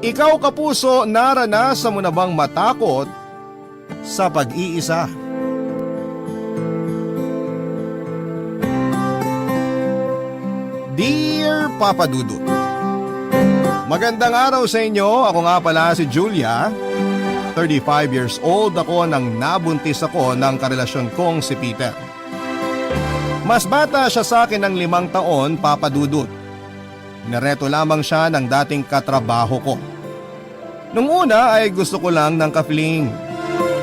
Ikaw kapuso, naranasan mo na bang matakot sa pag-iisa? Dear Papa Dudut, magandang araw sa inyo. Ako nga pala si Julia. 35 years old ako nang nabuntis ako ng karelasyon kong si Peter. Mas bata siya sa akin ng 5 taon, Papa Dudut. Nareto lamang siya ng dating katrabaho ko. Nung una ay gusto ko lang ng ka-fling.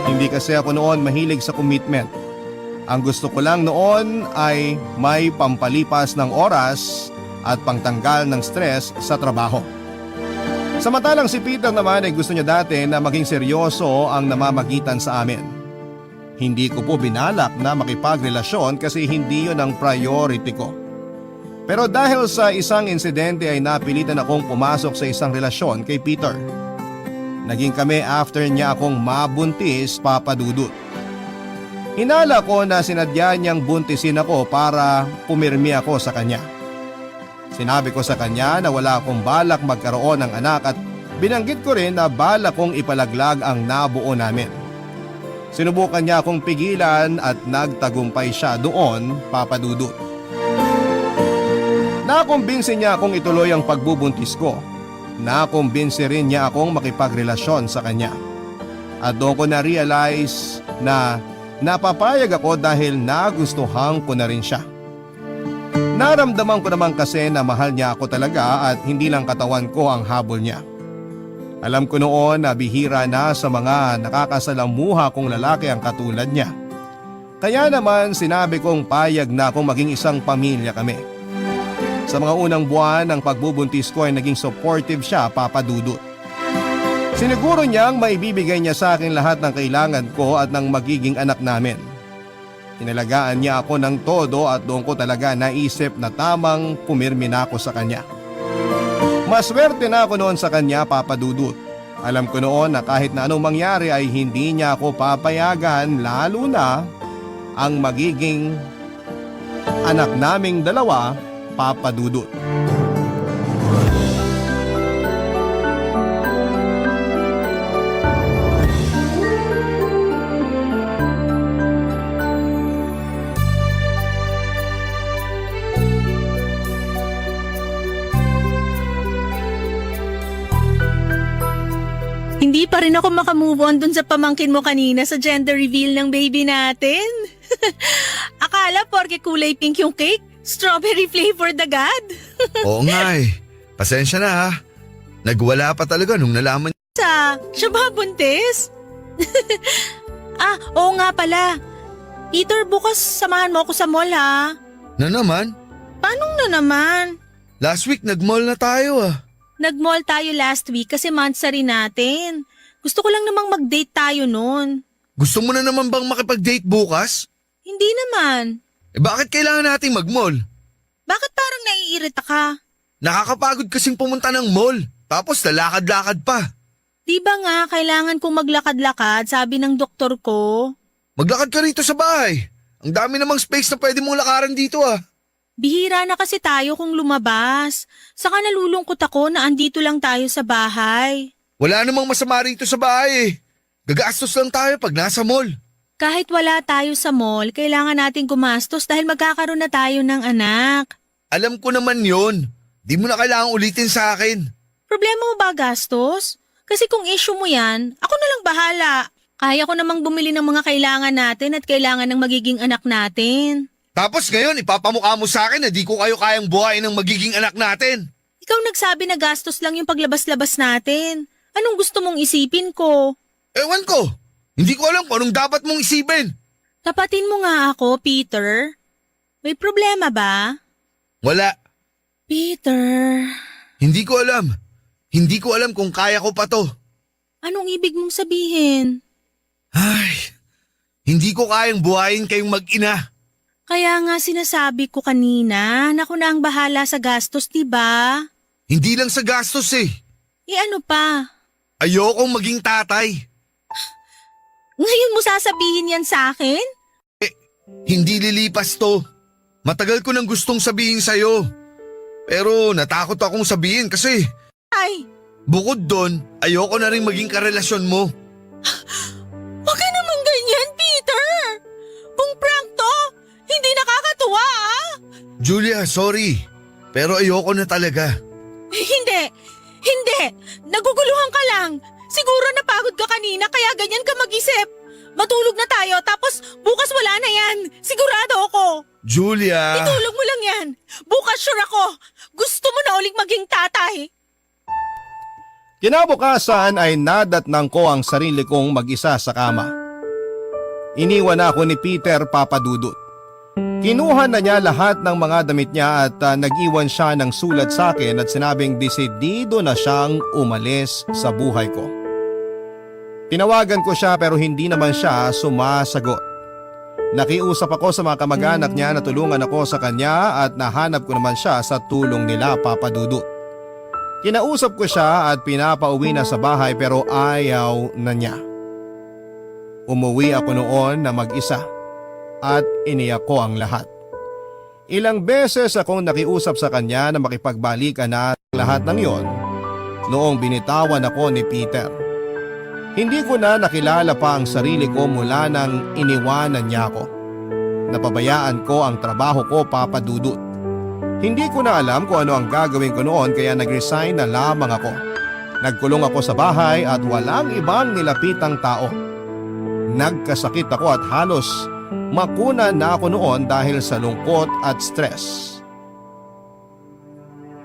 Hindi kasi ako noon mahilig sa commitment. Ang gusto ko lang noon ay may pampalipas ng oras at pangtanggal ng stress sa trabaho. Samantalang si Peter naman ay gusto niya dati na maging seryoso ang namamagitan sa amin. Hindi ko po binalak na makipagrelasyon kasi hindi yon ang priority ko. Pero dahil sa isang insidente ay napilitan akong pumasok sa isang relasyon kay Peter. Naging kami after niya akong mabuntis, Papa Dudut. Hinala ko na sinadya niyang buntisin ako para pumirmi ako sa kanya. Sinabi ko sa kanya na wala akong balak magkaroon ng anak at binanggit ko rin na balak kong ipalaglag ang nabuo namin. Sinubukan niya akong pigilan at nagtagumpay siya doon, Papa Dudut. Nakumbinsi niya akong ituloy ang pagbubuntis ko. Nakumbinsi rin niya akong makipagrelasyon sa kanya. At doon ko na-realize na napapayag ako dahil nagustuhan ko na rin siya. Naramdaman ko naman kasi na mahal niya ako talaga at hindi lang katawan ko ang habol niya. Alam ko noon na bihira na sa mga nakakasalamuha kong lalaki ang katulad niya. Kaya naman sinabi kong payag na akong maging isang pamilya kami. Sa mga unang buwan ng pagbubuntis ko ay naging supportive siya, Papa Dudut. Siniguro niyang maibibigay niya sa akin lahat ng kailangan ko at ng magiging anak namin. Inalagaan niya ako ng todo at doon ko talaga naisip na tamang pumirmi na ako sa kanya. Maswerte na ako noon sa kanya, Papa Dudut. Alam ko noon na kahit na anong mangyari ay hindi niya ako papayagan, lalo na ang magiging anak naming dalawa, Papa Dudut. Hindi pa rin ako makamove on dun sa pamangkin mo kanina sa gender reveal ng baby natin. Akala porke kulay pink yung cake, strawberry flavored agad. Oo nga eh. Pasensya na ha. Nagwala pa talaga nung nalaman. Siya ba buntis? Oo nga pala. Peter, bukas samahan mo ako sa mall ha. Na naman? Paano na naman? Last week nag-mall na tayo ah. Nag-mall tayo last week kasi monthsary natin. Gusto ko lang namang mag-date tayo noon. Gusto mo na naman bang makipag-date bukas? Hindi naman. Bakit kailangan nating mag-mall? Bakit parang naiirita ka? Nakakapagod kasing pumunta ng mall. Tapos lalakad-lakad pa. Di ba nga kailangan kong maglakad-lakad, sabi ng doktor ko? Maglakad ka rito sa bahay. Ang dami namang space na pwede mong lakaran dito ah. Bihira na kasi tayo kung lumabas. Saka nalulungkot ako na andito lang tayo sa bahay. Wala namang masama rito sa bahay eh. Gagastos lang tayo pag nasa mall. Kahit wala tayo sa mall, kailangan nating gumastos dahil magkakaroon na tayo ng anak. Alam ko naman yon. Di mo na kailangang ulitin sa akin. Problema mo ba gastos? Kasi kung issue mo yan, ako na lang bahala. Kaya ko namang bumili ng mga kailangan natin at kailangan ng magiging anak natin. Tapos ngayon ipapamukha mo sa akin na di ko kayo kayang buhayin ng magiging anak natin. Ikaw nagsabi na gastos lang yung paglabas-labas natin. Anong gusto mong isipin ko? Ewan ko. Hindi ko alam kung anong dapat mong isipin. Tapatin mo nga ako, Peter. May problema ba? Wala. Peter. Hindi ko alam. Hindi ko alam kung kaya ko pa to. Anong ibig mong sabihin? Ay, hindi ko kayang buhayin kayong mag-ina. Kaya nga sinasabi ko kanina na ako na ang bahala sa gastos, diba? Hindi lang sa gastos eh. Ano pa? Ayokong maging tatay. Ngayon mo sasabihin yan sa akin? Hindi lilipas to. Matagal ko nang gustong sabihin sa'yo. Pero natakot akong sabihin kasi Ay, Bukod doon, ayoko na rin maging karelasyon mo. Huwag ka naman ganyan, Peter! Kung prank to, hindi nakakatuwa ah! Julia, sorry. Pero ayoko na talaga. Hindi! Hindi! Naguguluhan ka lang! Siguro napagod ka kanina kaya ganyan ka mag-isip. Matulog na tayo tapos bukas wala na yan. Sigurado ako. Julia! Itulog mo lang yan. Bukas sure ako. Gusto mo na uling maging tatay. Kinabukasan ay nadatnang ko ang sarili kong mag-isa sa kama. Iniwan ako ni Peter Papadudut. Kinuha na niya lahat ng mga damit niya at nag-iwan siya ng sulat sa akin at sinabing desidido na siyang umalis sa buhay ko. Tinawagan ko siya pero hindi naman siya sumasagot. Nakiusap ako sa mga kamag-anak niya na tulungan ako sa kanya at nahanap ko naman siya sa tulong nila Papadudut. Kinausap ko siya at pinapauwi na sa bahay pero ayaw na niya. Umuwi ako noon na mag-isa at iniyak ko ang lahat. Ilang beses akong nakiusap sa kanya na makipagbalikan na lahat ng yon noong binitawan ako ni Peter. Hindi ko na nakilala pa ang sarili ko mula nang iniwanan niya ako. Napabayaan ko ang trabaho ko Papadudut. Hindi ko na alam kung ano ang gagawin ko noon kaya nag-resign na lamang ako. Nagkulong ako sa bahay at walang ibang nilapitang tao. Nagkasakit ako at halos makuna na ako noon dahil sa lungkot at stress.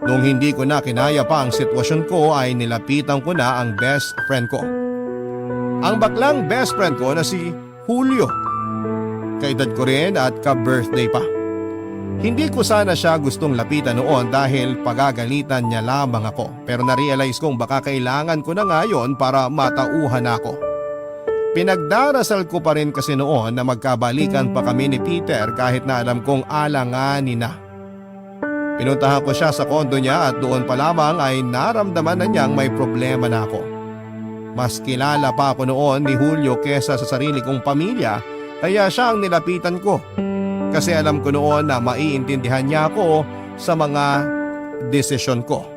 Nung hindi ko na kinaya pa ang sitwasyon ko ay nilapitan ko na ang best friend ko. Ang baklang best friend ko na si Julio. Kaedad ko rin at ka-birthday pa. Hindi ko sana siya gustong lapitan noon dahil pagagalitan niya lamang ako. Pero na-realize kong baka kailangan ko na ngayon para matauhan ako. Pinagdarasal ko pa rin kasi noon na magkabalikan pa kami ni Peter kahit na alam kong alanganin na. Pinuntahan ko siya sa kondo niya at doon pa lamang ay naramdaman na niyang may problema na ako. Mas kilala pa ako noon ni Julio kesa sa sarili kong pamilya kaya siya ang nilapitan ko. Kasi alam ko noon na maiintindihan niya ako sa mga desisyon ko.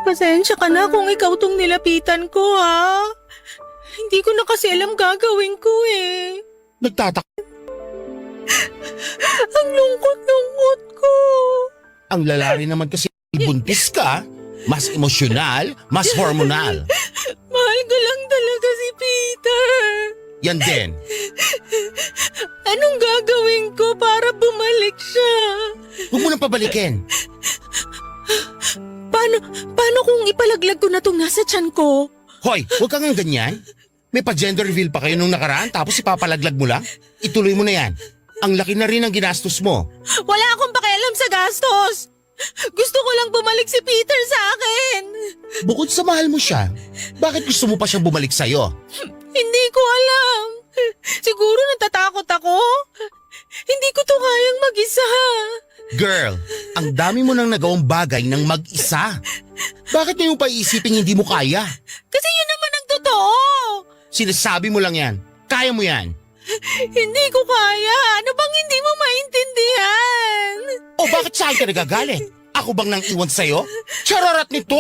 Pasensya ka na kung ikaw tong nilapitan ko ha. Hindi ko na kasi alam gagawin ko eh. Nagtatak. Ang lungkot-lungkot ko. Ang lalari naman kasi buntis ka, mas emosyonal, mas hormonal. Mahal ko lang talaga si Peter. Yan din. Anong gagawin ko para bumalik siya? Huwag mo nang pabalikin. Paano kung ipalaglag ko na itong nasa tiyan ko? Hoy, huwag kang ganyan. May pa-gender reveal pa kayo nung nakaraan tapos ipapalaglag mo lang? Ituloy mo na yan. Ang laki na rin ang ginastos mo. Wala akong pakialam sa gastos. Gusto ko lang bumalik si Peter sa akin. Bukod sa mahal mo siya, bakit gusto mo pa siyang bumalik sa'yo? Hindi ko alam. Siguro natatakot ako. Hindi ko to kayang mag-isa. Girl, ang dami mo nang nagawang bagay ng mag-isa. Bakit mo pa iisipin hindi mo kaya? Kasi yun naman ang totoo. Sinasabi mo lang yan. Kaya mo yan. Hindi ko kaya. Ano bang hindi mo maintindihan? O bakit saan ka nagagalit? Ako bang nang iwan sa'yo? Chararat nito!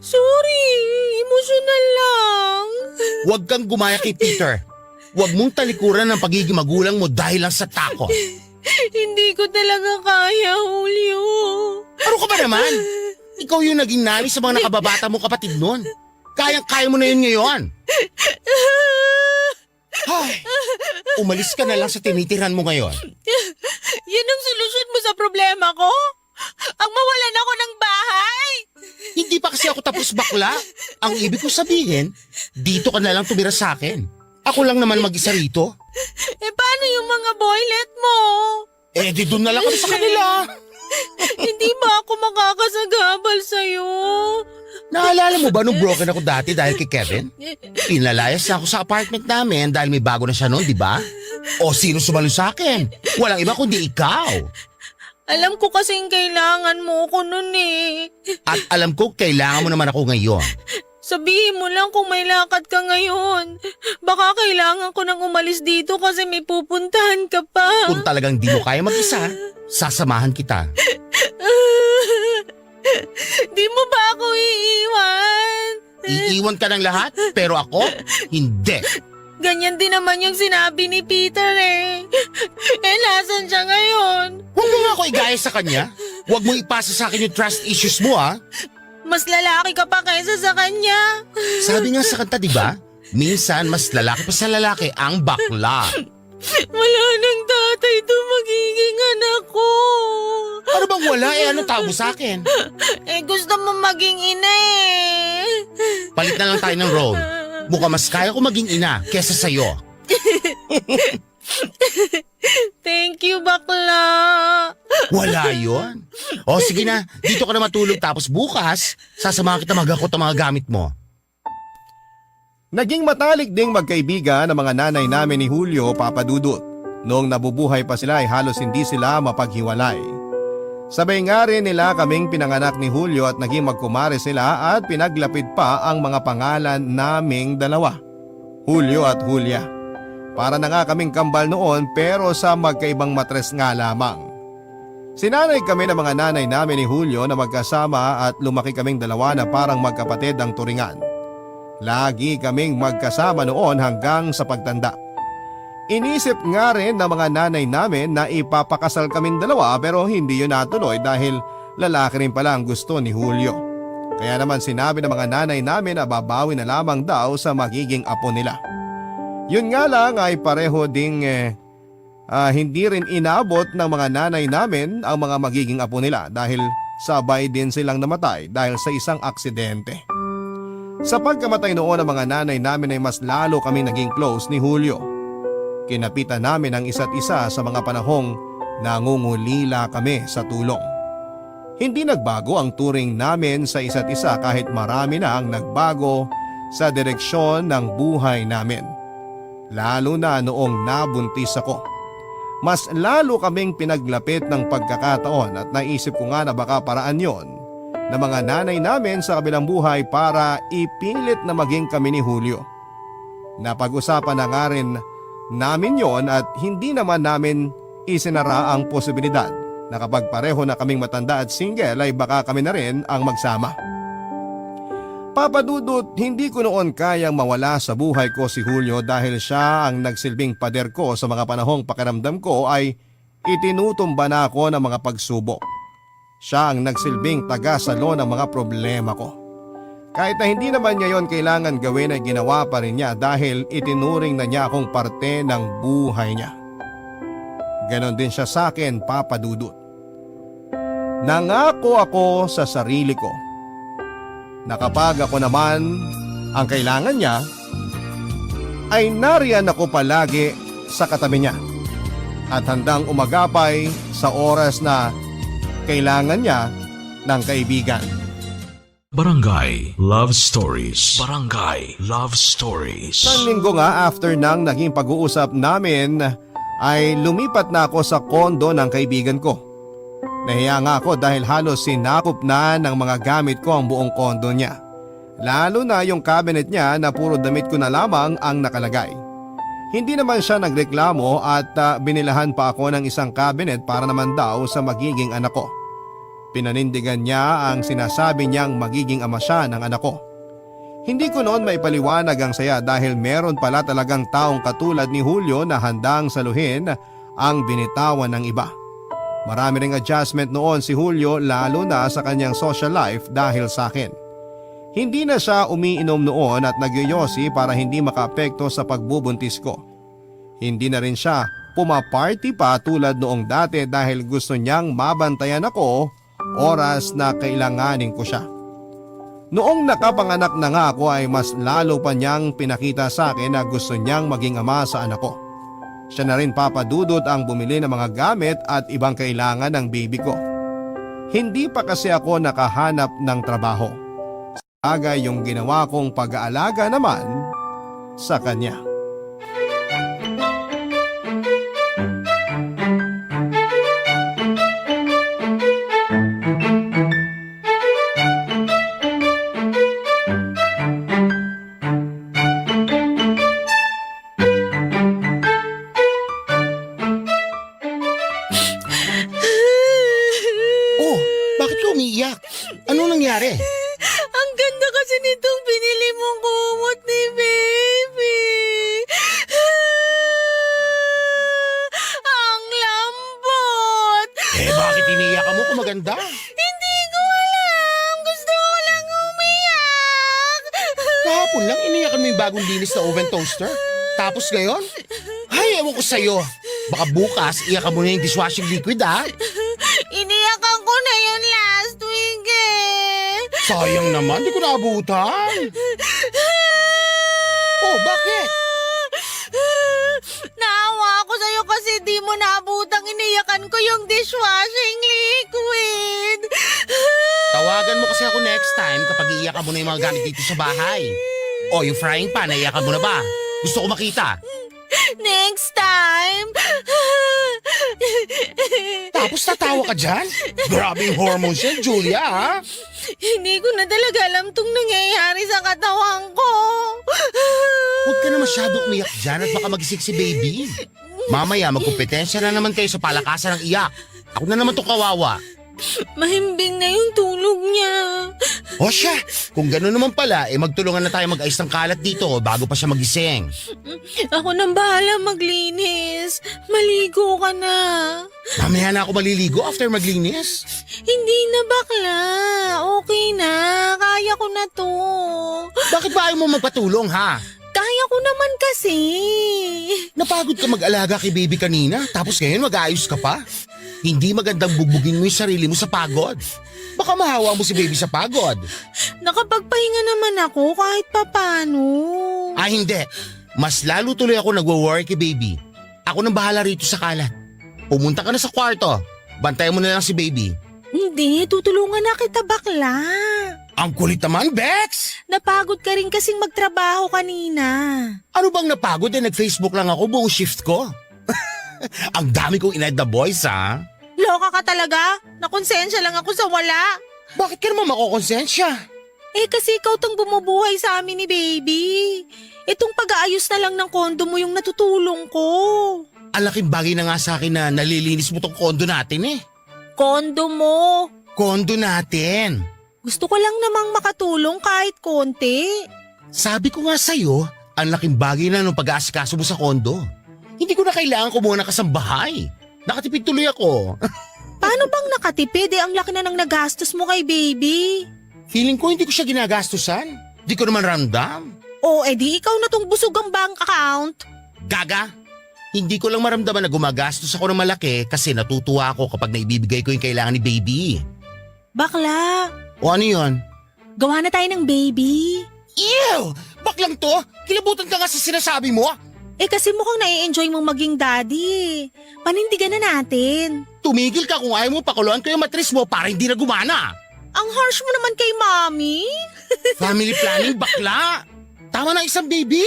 Sorry, emosyonal lang. Huwag kang gumaya kay Peter. Huwag mong talikuran ang pagiging magulang mo dahil lang sa takot. Hindi ko talaga kaya, Julio. Ano ka ba naman? Ikaw yung naging nanay sa mga nakababata mo kapatid nun. Kayang-kaya mo na yun ngayon. Ay, umalis ka na lang sa tinitiran mo ngayon. Yan ang solusyon mo sa problema ko? Ang mawalan ako ng bahay? Hindi pa kasi ako tapos bakla. Ang ibig ko sabihin, dito ka na lang tumira sa akin. Ako lang naman mag-isa rito. Paano yung mga boylet mo? Di doon na lang kami sa kanila. Hindi ba ako makakasagabal sa'yo? Naalala mo ba nung broken ako dati dahil kay Kevin? Pinalayas na ako sa apartment namin dahil may bago na siya noon, di ba? O sino sumalo sa akin? Walang iba kundi ikaw. Alam ko kasing kailangan mo ko nun eh. At alam ko kailangan mo naman ako ngayon. Sabihin mo lang kung may lakad ka ngayon. Baka kailangan ko nang umalis dito kasi may pupuntahan ka pa. Kung talagang di mo kaya mag-isa, sasamahan kita. Di mo ba ako iiwan? Iiwan ka ng lahat, pero ako, hindi. Ganyan din naman yung sinabi ni Peter eh. Nasan siya ngayon? Huwag mo nga ako igaya sa kanya. Huwag mo ipasa sa akin yung trust issues mo, ha? Mas lalaki ka pa kaysa sa kanya. Sabi nga sa kanta, di ba? Minsan, mas lalaki pa sa lalaki ang bakla. Wala nang tatay to magiging anak ko. Ano bang wala? Ano tawag mo sa akin? Gusto mo maging ina eh. Palit na lang tayo ng role. Mukhang mas kaya ko maging ina kesa sa'yo. Thank you, bakla. Wala yon. O sige na, dito ka na matulog tapos bukas, sasamahan kita maghakot ang mga gamit mo. Naging matalik ding magkaibigan ang mga nanay namin ni Julio, Papa Dudut. Noong nabubuhay pa sila ay halos hindi sila mapaghiwalay. Sabay nga rin nila kaming pinanganak ni Julio at naging magkumare sila at pinaglapit pa ang mga pangalan naming dalawa, Julio at Julia. Para na nga kaming kambal noon pero sa magkaibang matres nga lamang. Sinanay kami ng mga nanay namin ni Julio na magkasama at lumaki kaming dalawa na parang magkapatid ang turingan. Lagi kaming magkasama noon hanggang sa pagtanda. Inisip nga rin ng mga nanay namin na ipapakasal kaming dalawa pero hindi yun natuloy dahil lalaki rin pala ang gusto ni Julio. Kaya naman sinabi ng mga nanay namin na babawi na lamang daw sa magiging apo nila. Yun nga lang ay pareho ding hindi rin inabot ng mga nanay namin ang mga magiging apo nila dahil sabay din silang namatay dahil sa isang aksidente. Sa pagkamatay noon ng mga nanay namin ay mas lalo kami naging close ni Julio. Kinapitan namin ang isa't isa sa mga panahong nangungulila kami sa tulong. Hindi nagbago ang turing namin sa isa't isa kahit marami na ang nagbago sa direksyon ng buhay namin. Lalo na noong nabuntis ako. Mas lalo kaming pinaglapit ng pagkakataon at naisip ko nga na baka paraan yon na mga nanay namin sa kabilang buhay para ipilit na maging kami ni Julio. Napag-usapan na nga rin namin yon at hindi naman namin isinara ang posibilidad na kapag pareho na kaming matanda at single ay baka kami na rin ang magsama. Papa Dudut, hindi ko noon kayang mawala sa buhay ko si Julio dahil siya ang nagsilbing pader ko sa mga panahong pakiramdam ko ay itinutumba na ako ng mga pagsubok. Siya ang nagsilbing taga-salo ng mga problema ko. Kahit na hindi naman niya yon kailangan gawin ay ginawa pa rin niya dahil itinuring na niya akong parte ng buhay niya. Ganon din siya sa akin, Papa Dudut. Nangako ako sa sarili ko na kapag ako naman ang kailangan niya, ay nariyan ako palagi sa katabi niya at handang umagapay sa oras na kailangan niya ng kaibigan. Barangay Love Stories. Barangay Love Stories. Isang linggo nga after nang naging pag-uusap namin ay lumipat na ako sa kondo ng kaibigan ko. Nahiya nga ako dahil halos sinakop na ng mga gamit ko ang buong kondo niya. Lalo na yung cabinet niya na puro damit ko na lamang ang nakalagay. Hindi naman siya nagreklamo at binilahan pa ako ng isang cabinet para naman daw sa magiging anak ko. Pinanindigan niya ang sinasabi niyang magiging ama siya ng anak ko. Hindi ko noon maipaliwanag ang saya dahil meron pala talagang taong katulad ni Julio na handang saluhin ang binitawan ng iba. Marami ring adjustment noon si Julio lalo na sa kanyang social life dahil sa akin. Hindi na siya umiinom noon at nagyoyosi para hindi makaapekto sa pagbubuntis ko. Hindi na rin siya pumaparty pa tulad noong dati dahil gusto niyang mabantayan ako oras na kailanganin ko siya. Noong nakapanganak na nga ako ay mas lalo pa niyang pinakita sa akin na gusto niyang maging ama sa anak ko. Siya na rin, Papa Dudut, ang bumili ng mga gamit at ibang kailangan ng baby ko. Hindi pa kasi ako nakahanap ng trabaho. agay yung ginawa kong pag-aalaga naman sa kanya. Oh, bakit ka umiiyak? Anong nangyari? Ang ganda kasi nitong binili mong kumot ni baby. Ang lambot. Bakit iniiyak mo kung maganda? Hindi ko alam. Gusto ko lang umiyak. Kahapon lang iniyakan mo yung bagong linis na oven toaster. Tapos ngayon? Ay, ewan ko sa'yo. Baka bukas, iyakan mo na yung dishwashing liquid, ha? Iniyakan ko na yun last week eh. Sayang naman, di ko naabutan. Oh, bakit? Naawa ako sa'yo kasi di mo naabutang iniyakan ko yung dishwashing liquid. Tawagan mo kasi ako next time kapag iiyakan mo na yung mga gamit dito sa bahay. O, yung frying pan, naiyakan mo na ba? Gusto ko makita. Next time. Tapos tatawa ka dyan? Grabe yung hormones yan, Julia, ha? Hindi ko na talaga alam tong nangyayari sa katawan ko. Huwag ka na masyadong umiyak dyan at baka magising si baby. Mamaya, magkompetensya na naman kayo sa palakasan ng iyak. Ako na naman to kawawa. Mahimbing na yung tulog niya. O siya, kung gano'n naman pala, magtulungan na tayo mag-ayos ng kalat dito bago pa siya magising. Ako nang bahala maglinis. Maligo ka na. Mamaya na ako maliligo after maglinis. Hindi na bakla. Okay na. Kaya ko na to. Bakit ba ayaw mo magpatulong, ha? Kaya ko naman kasi. Napagod ka mag-alaga kay baby kanina, tapos ngayon mag-aayos ka pa? Hindi magandang bugbugin mo yung sarili mo sa pagod. Baka mahawa mo si baby sa pagod. Nakapagpahinga naman ako kahit papano. Ah, hindi. Mas lalo tuloy ako nagwo-worry kay baby. Ako nang bahala rito sa kalat. Pumunta ka na sa kwarto. Bantayan mo na lang si baby. Hindi, tutulungan na kita bakla. Ang kulit naman, Bex! Napagod ka rin kasing magtrabaho kanina. Ano bang napagod nag-Facebook lang ako buong shift ko? Ang dami kong inad na boys, ha? Loka ka talaga? Nakonsensya lang ako sa wala. Bakit ka naman makokonsensya? Eh kasi ikaw tang bumubuhay sa amin ni baby. Itong pag-aayos na lang ng kondo mo yung natutulong ko. Ang laking bagay na nga sa akin na nalilinis mo tong kondo natin eh. Kondo mo. Kondo natin. Gusto ko lang namang makatulong kahit konti. Sabi ko nga sa'yo, ang laking bagay na nung pag-aasikaso mo sa kondo. Hindi ko na kailangan kumuha ng kasambahay. Nakatipid tuloy ako. Paano bang nakatipid eh? Ang laki na ng nagastos mo kay baby. Feeling ko hindi ko siya ginagastusan. Di ko naman ramdam. O edi ikaw na tong busog ang bank account. Gaga! Hindi ko lang maramdaman na gumagastos ako ng malaki kasi natutuwa ako kapag naibibigay ko yung kailangan ni baby. Bakla, O ano yun? gawa na tayo ng baby. Ew! Baklang to? Kilabutan ka nga sa sinasabi mo? Eh kasi mukhang nai-enjoy mong maging daddy. Panindigan na natin. Tumigil ka kung ayaw mo pakuluan ko yung matris mo para hindi na gumana. Ang harsh mo naman kay mommy. Family planning, bakla! Tama na isang baby!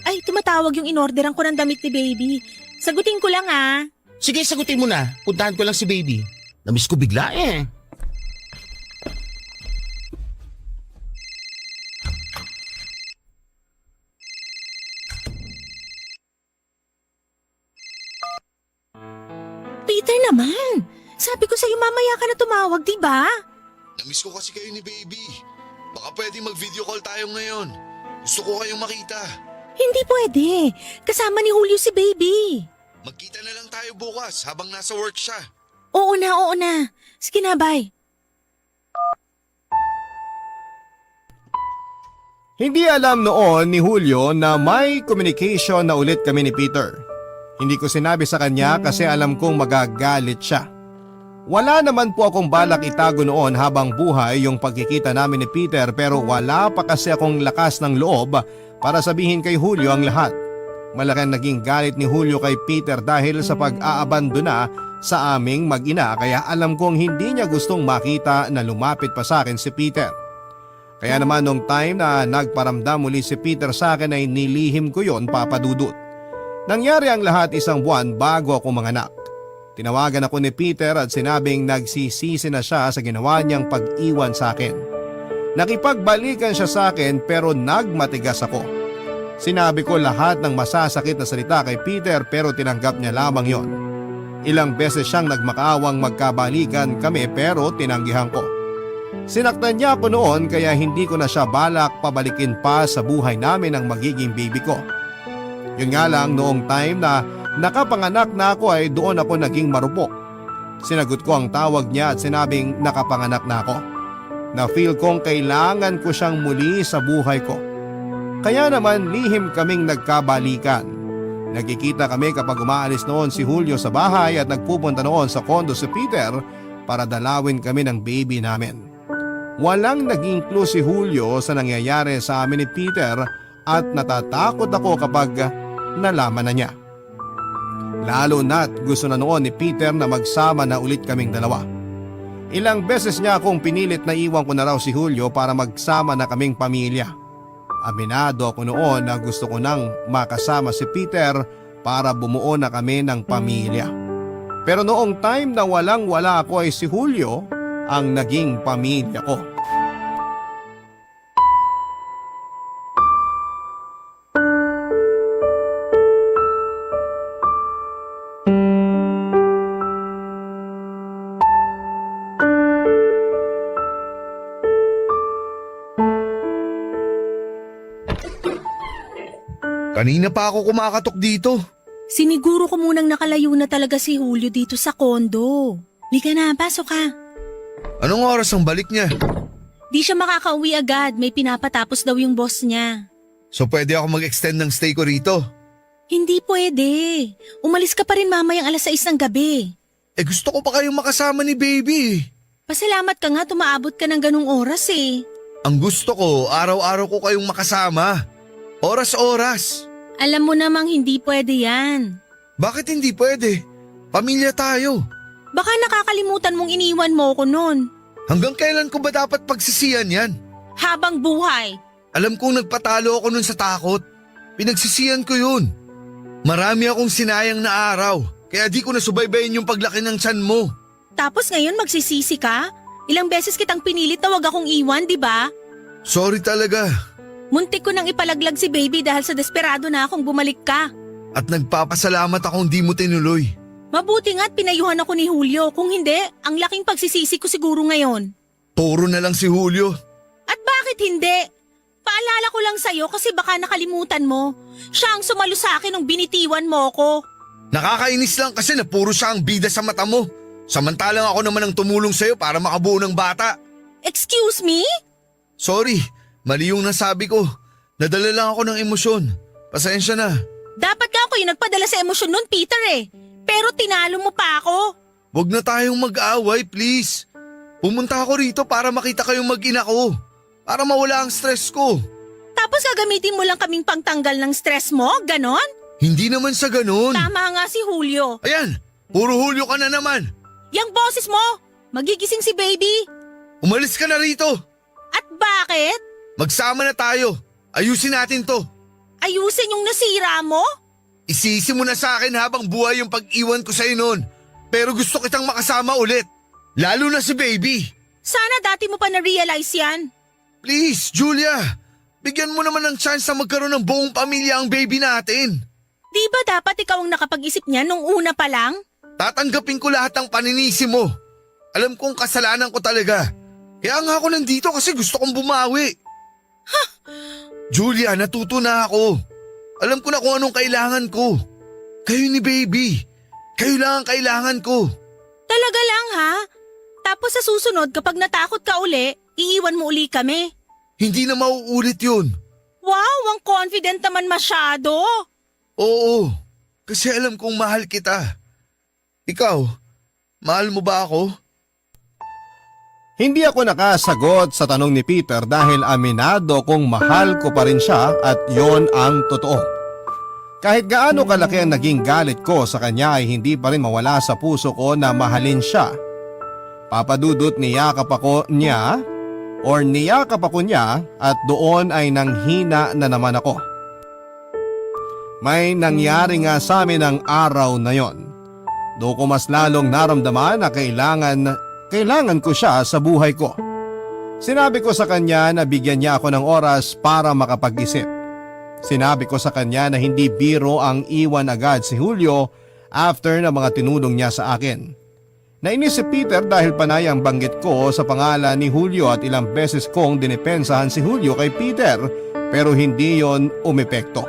Ay, tumatawag yung inorderan ko ng damit ni baby. Sagutin ko lang ah. Sige, sagutin mo na. Puntahan ko lang si baby. Namiss ko bigla eh. Peter naman. Sabi ko sa'yo mamaya ka na tumawag, di ba? Namiss ko kasi kayo ni baby. Baka pwede mag-video call tayo ngayon. Gusto ko kayong makita. Hindi pwede. Kasama ni Julio si baby. Magkita na lang tayo bukas habang nasa work siya. Oo na. Sige na, bye. Hindi alam noon ni Julio na may communication na ulit kami ni Peter. Hindi ko sinabi sa kanya kasi alam kong magagalit siya. Wala naman po akong balak itago noon habang buhay yung pagkikita namin ni Peter pero wala pa kasi akong lakas ng loob para sabihin kay Julio ang lahat. Malaking naging galit ni Julio kay Peter dahil sa pag-aabandona sa aming mag-ina kaya alam kong hindi niya gustong makita na lumapit pa sa akin si Peter. Kaya naman nung time na nagparamdam muli si Peter sa akin ay nilihim ko yon, Papa Dudut. Nangyari ang lahat 1 buwan bago ako manganak. Tinawagan ako ni Peter at sinabing nagsisisi na siya sa ginawa niyang pag-iwan sa akin. Nakipagbalikan siya sa akin pero nagmatigas ako. Sinabi ko lahat ng masasakit na salita kay Peter pero tinanggap niya lamang yon. Ilang beses siyang nagmakaawang magkabalikan kami pero tinanggihan ko. Sinaktan niya ako noon kaya hindi ko na siya balak pabalikin pa sa buhay namin ang magiging baby ko. Yun nga lang noong time na nakapanganak na ako ay doon ako naging marupok. Sinagot ko ang tawag niya at sinabing nakapanganak na ako. Na-feel kong kailangan ko siyang muli sa buhay ko. Kaya naman lihim kaming nagkabalikan. Nagkikita kami kapag umaalis noon si Julio sa bahay at nagpupunta noon sa kondo si Peter para dalawin kami ng baby namin. Walang naging clue si Julio sa nangyayari sa amin ni Peter at natatakot ako kapag nalaman na niya. Lalo na't gusto na noon ni Peter na magsama na ulit kaming dalawa. Ilang beses niya akong pinilit na iwan ko na raw si Julio para magsama na kaming pamilya. Aminado ako noon na gusto ko nang makasama si Peter para bumuo na kami ng pamilya. Pero noong time na walang-wala ako ay si Julio ang naging pamilya ko. Kanina pa ako kumakatok dito. Siniguro ko munang nakalayo na talaga si Julio dito sa kondo. Lika na, pasok ka. Anong oras ang balik niya? Di siya makakauwi agad, may pinapatapos daw yung boss niya. So pwede ako mag-extend ng stay ko rito? Hindi pwede. Umalis ka pa rin mamayang 6:00 ng gabi. Gusto ko pa kayong makasama ni baby. Pasalamat ka nga tumaabot ka ng ganung oras eh. Ang gusto ko, araw-araw ko kayong makasama. Oras-oras. Alam mo namang hindi pwede yan. Bakit hindi pwede? Pamilya tayo. Baka nakakalimutan mong iniwan mo ko noon. Hanggang kailan ko ba dapat pagsisiyan yan? Habang buhay. Alam kong nagpatalo ako nun sa takot. Pinagsisiyan ko yun. Marami akong sinayang na araw. Kaya di ko nasubaybayin yung paglaki ng tiyan mo. Tapos ngayon magsisisi ka? Ilang beses kitang pinilit na wag akong iwan, di ba? Sorry talaga. Muntik ko nang ipalaglag si baby dahil sa desperado na akong bumalik ka. At nagpapasalamat akong di mo tinuloy. Mabuti nga't pinayuhan ako ni Julio. Kung hindi, ang laking pagsisisi ko siguro ngayon. Puro na lang si Julio. At bakit hindi? Paalala ko lang sa'yo kasi baka nakalimutan mo. Siya ang sumalo sa akin nung binitiwan mo ko. Nakakainis lang kasi na puro siya ang bida sa mata mo. Samantalang ako naman ang tumulong sa'yo para makabuo ng bata. Excuse me? Sorry, mali yung nasabi ko. Nadala lang ako ng emosyon. Pasensya na. Dapat nga ako yung nagpadala sa emosyon nun, Peter eh. Pero tinalo mo pa ako. Huwag na tayong mag-away, please. Pumunta ako rito para makita kayong mag-ina ko. Para mawala ang stress ko. Tapos gagamitin mo lang kaming pangtanggal ng stress mo, ganon? Hindi naman sa ganun. Tama nga si Julio. Ayan, puro Julio ka na naman. Yang boses mo, magigising si baby. Umalis ka na rito. At bakit? Magsama na tayo. Ayusin natin to. Ayusin yung nasira mo? Isisi mo na sa akin habang buhay yung pag-iwan ko sa'yo noon. Pero gusto kitang makasama ulit. Lalo na si baby. Sana dati mo pa na-realize yan. Please, Julia. Bigyan mo naman ng chance na magkaroon ng buong pamilya ang baby natin. Di ba dapat ikaw ang nakapag-isip niya nung una pa lang? Tatanggapin ko lahat ng paninisi mo. Alam kong kasalanan ko talaga. Kaya nga ako nandito kasi gusto kong bumawi. Julia, natuto na ako. Alam ko na kung anong kailangan ko. Kayo ni baby. Kayo lang ang kailangan ko. Talaga lang ha? Tapos sa susunod kapag natakot ka uli, iiwan mo uli kami. Hindi na mauulit yun. Wow, ang confident naman masyado. Oo, kasi alam kong mahal kita. Ikaw, mahal mo ba ako? Hindi ako nakasagot sa tanong ni Peter dahil aminado kong mahal ko pa rin siya at yon ang totoo. Kahit gaano kalaki ang naging galit ko sa kanya ay hindi pa rin mawala sa puso ko na mahalin siya. Papadudot niyakap ako niya at doon ay nanghina na naman ako. May nangyari nga sa amin ang araw na yon. Doon ko mas lalong naramdaman na kailangan ko siya sa buhay ko. Sinabi ko sa kanya na bigyan niya ako ng oras para makapag-isip. Sinabi ko sa kanya na hindi biro ang iwan agad si Julio after na mga tinulong niya sa akin. Nainis si Peter dahil panay ang banggit ko sa pangalan ni Julio at ilang beses kong dinipensahan si Julio kay Peter pero hindi yon umepekto.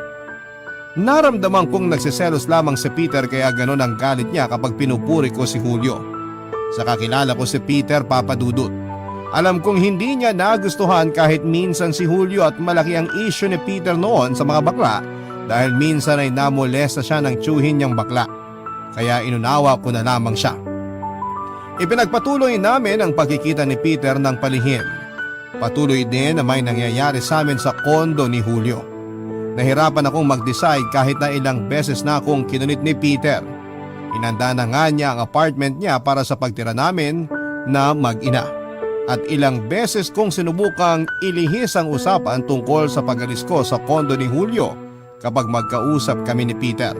Naramdaman kong nagsiselos lamang si Peter kaya ganon ang galit niya kapag pinupuri ko si Julio. Sa kakilala ko si Peter, papadudot. Alam kong hindi niya nagustuhan kahit minsan si Julio at malaki ang issue ni Peter noon sa mga bakla dahil minsan ay namolesta siya ng tiyuhin niyang bakla. Kaya inunawa ko na lamang siya. Ipinagpatuloy namin ang pagkikita ni Peter ng palihim. Patuloy din na may nangyayari sa amin sa kondo ni Julio. Nahirapan akong mag-decide kahit na ilang beses na akong kinunit ni Peter. Inanda na nga niya ang apartment niya para sa pagtira namin na mag-ina. At ilang beses kong sinubukang ilihis ang usapan tungkol sa pag-alis ko sa kondo ni Julio kapag magkausap kami ni Peter.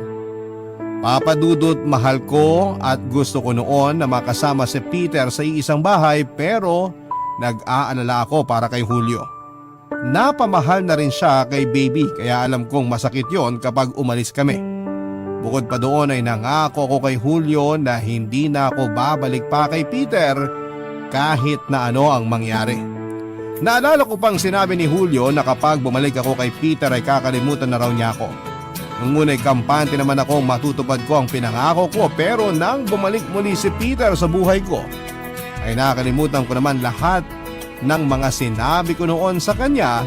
Papadudot, mahal ko at gusto ko noon na makasama si Peter sa iisang bahay pero nag-aalala ako para kay Julio. Napamahal na rin siya kay baby kaya alam kong masakit yon kapag umalis kami. Bukod pa doon ay nangako ko kay Julio na hindi na ako babalik pa kay Peter kahit na ano ang mangyari. Naalala ko pang sinabi ni Julio na kapag bumalik ako kay Peter ay kakalimutan na raw niya ako. Nung una'y kampante naman akong matutupad ko ang pinangako ko pero nang bumalik muli si Peter sa buhay ko ay nakalimutan ko naman lahat ng mga sinabi ko noon sa kanya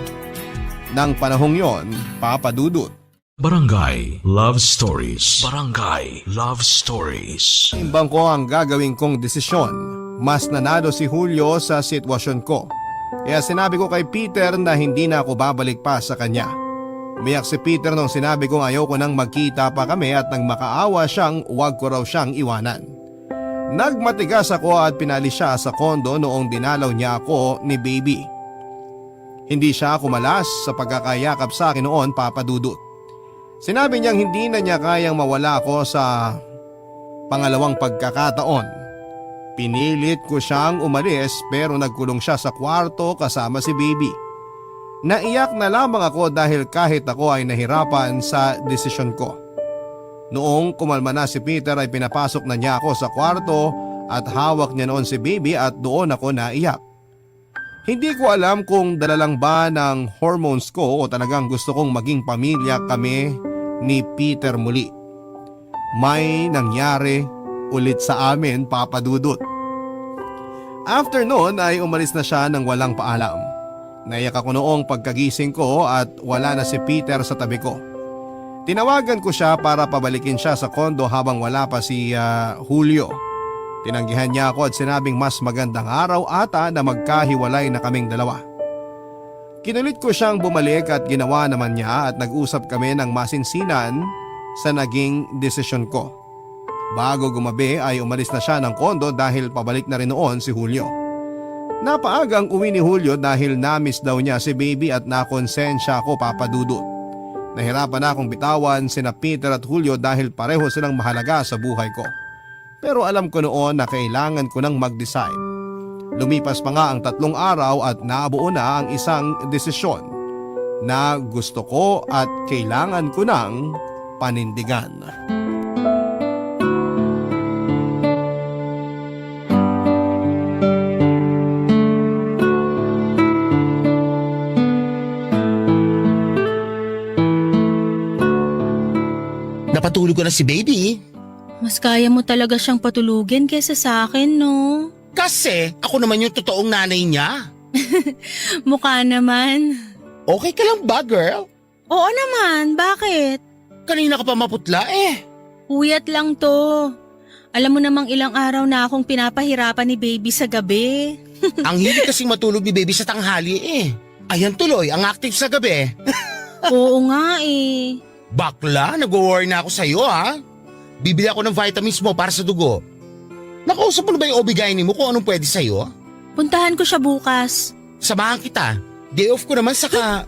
ng panahong yon, papadudot. Barangay Love Stories. Barangay Love Stories. Timbang ko ang gagawin kong desisyon. Mas nanalo si Julio sa sitwasyon ko. Kaya sinabi ko kay Peter na hindi na ako babalik pa sa kanya. Umiyak si Peter nung sinabi kong ayoko nang magkita pa kami at nang makaawa siyang huwag ko raw siyang iwanan. Nagmatigas ako at pinalis siya sa kondo noong dinalaw niya ako ni baby. Hindi siya kumalas sa pagkakayakap sa akin noon, papadudot. Sinabi niyang hindi na niya kayang mawala ako sa pangalawang pagkakataon. Pinilit ko siyang umalis pero nagkulong siya sa kwarto kasama si baby. Naiyak na lamang ako dahil kahit ako ay nahirapan sa desisyon ko. Noong kumalma na si Peter ay pinapasok na niya ako sa kwarto at hawak niya noon si baby at doon ako naiyak. Hindi ko alam kung dala lang ba ng hormones ko o talagang gusto kong maging pamilya kami ni Peter muli. May nangyari ulit sa amin, papadudot. After noon ay umalis na siya nang walang paalam. Naiyak ako noong pagkagising ko at wala na si Peter sa tabi ko. Tinawagan ko siya para pabalikin siya sa kondo habang wala pa si Julio. Tinanggihan niya ako at sinabing mas magandang araw ata na magkahiwalay na kaming dalawa. Kinulit ko siyang bumalik at ginawa naman niya at nag-usap kami ng masinsinan sa naging desisyon ko. Bago gumabi ay umalis na siya ng kondo dahil pabalik na rin noon si Julio. Napaagang uwi ni Julio dahil na-miss daw niya si baby at nakonsensya ako, papadudot. Nahirapan na akong bitawan sina Peter at Julio dahil pareho silang mahalaga sa buhay ko. Pero alam ko noon na kailangan ko nang mag-decide. Lumipas pa nga ang 3 araw at nabuo na ang isang desisyon na gusto ko at kailangan ko nang panindigan. Napatulog ko na si baby. Mas kaya mo talaga siyang patulugin kaysa sa akin, no? Kasi ako naman yung totoong nanay niya. Mukha naman. Okay ka lang ba, girl? Oo naman, bakit? Kanina ka pa maputla eh. Puyat lang to. Alam mo namang ilang araw na akong pinapahirapan ni baby sa gabi. Ang hilig kasing matulog ni baby sa tanghali eh. Ayan tuloy, ang active sa gabi. Oo nga eh. Bakla, nag-worry na ako sa'yo ha. Bibili ako ng vitamins mo para sa dugo. Nakausap mo na ba yung OB-GYN mo kung anong pwede sa'yo? Puntahan ko siya bukas. Samahan kita. Day off ko naman saka...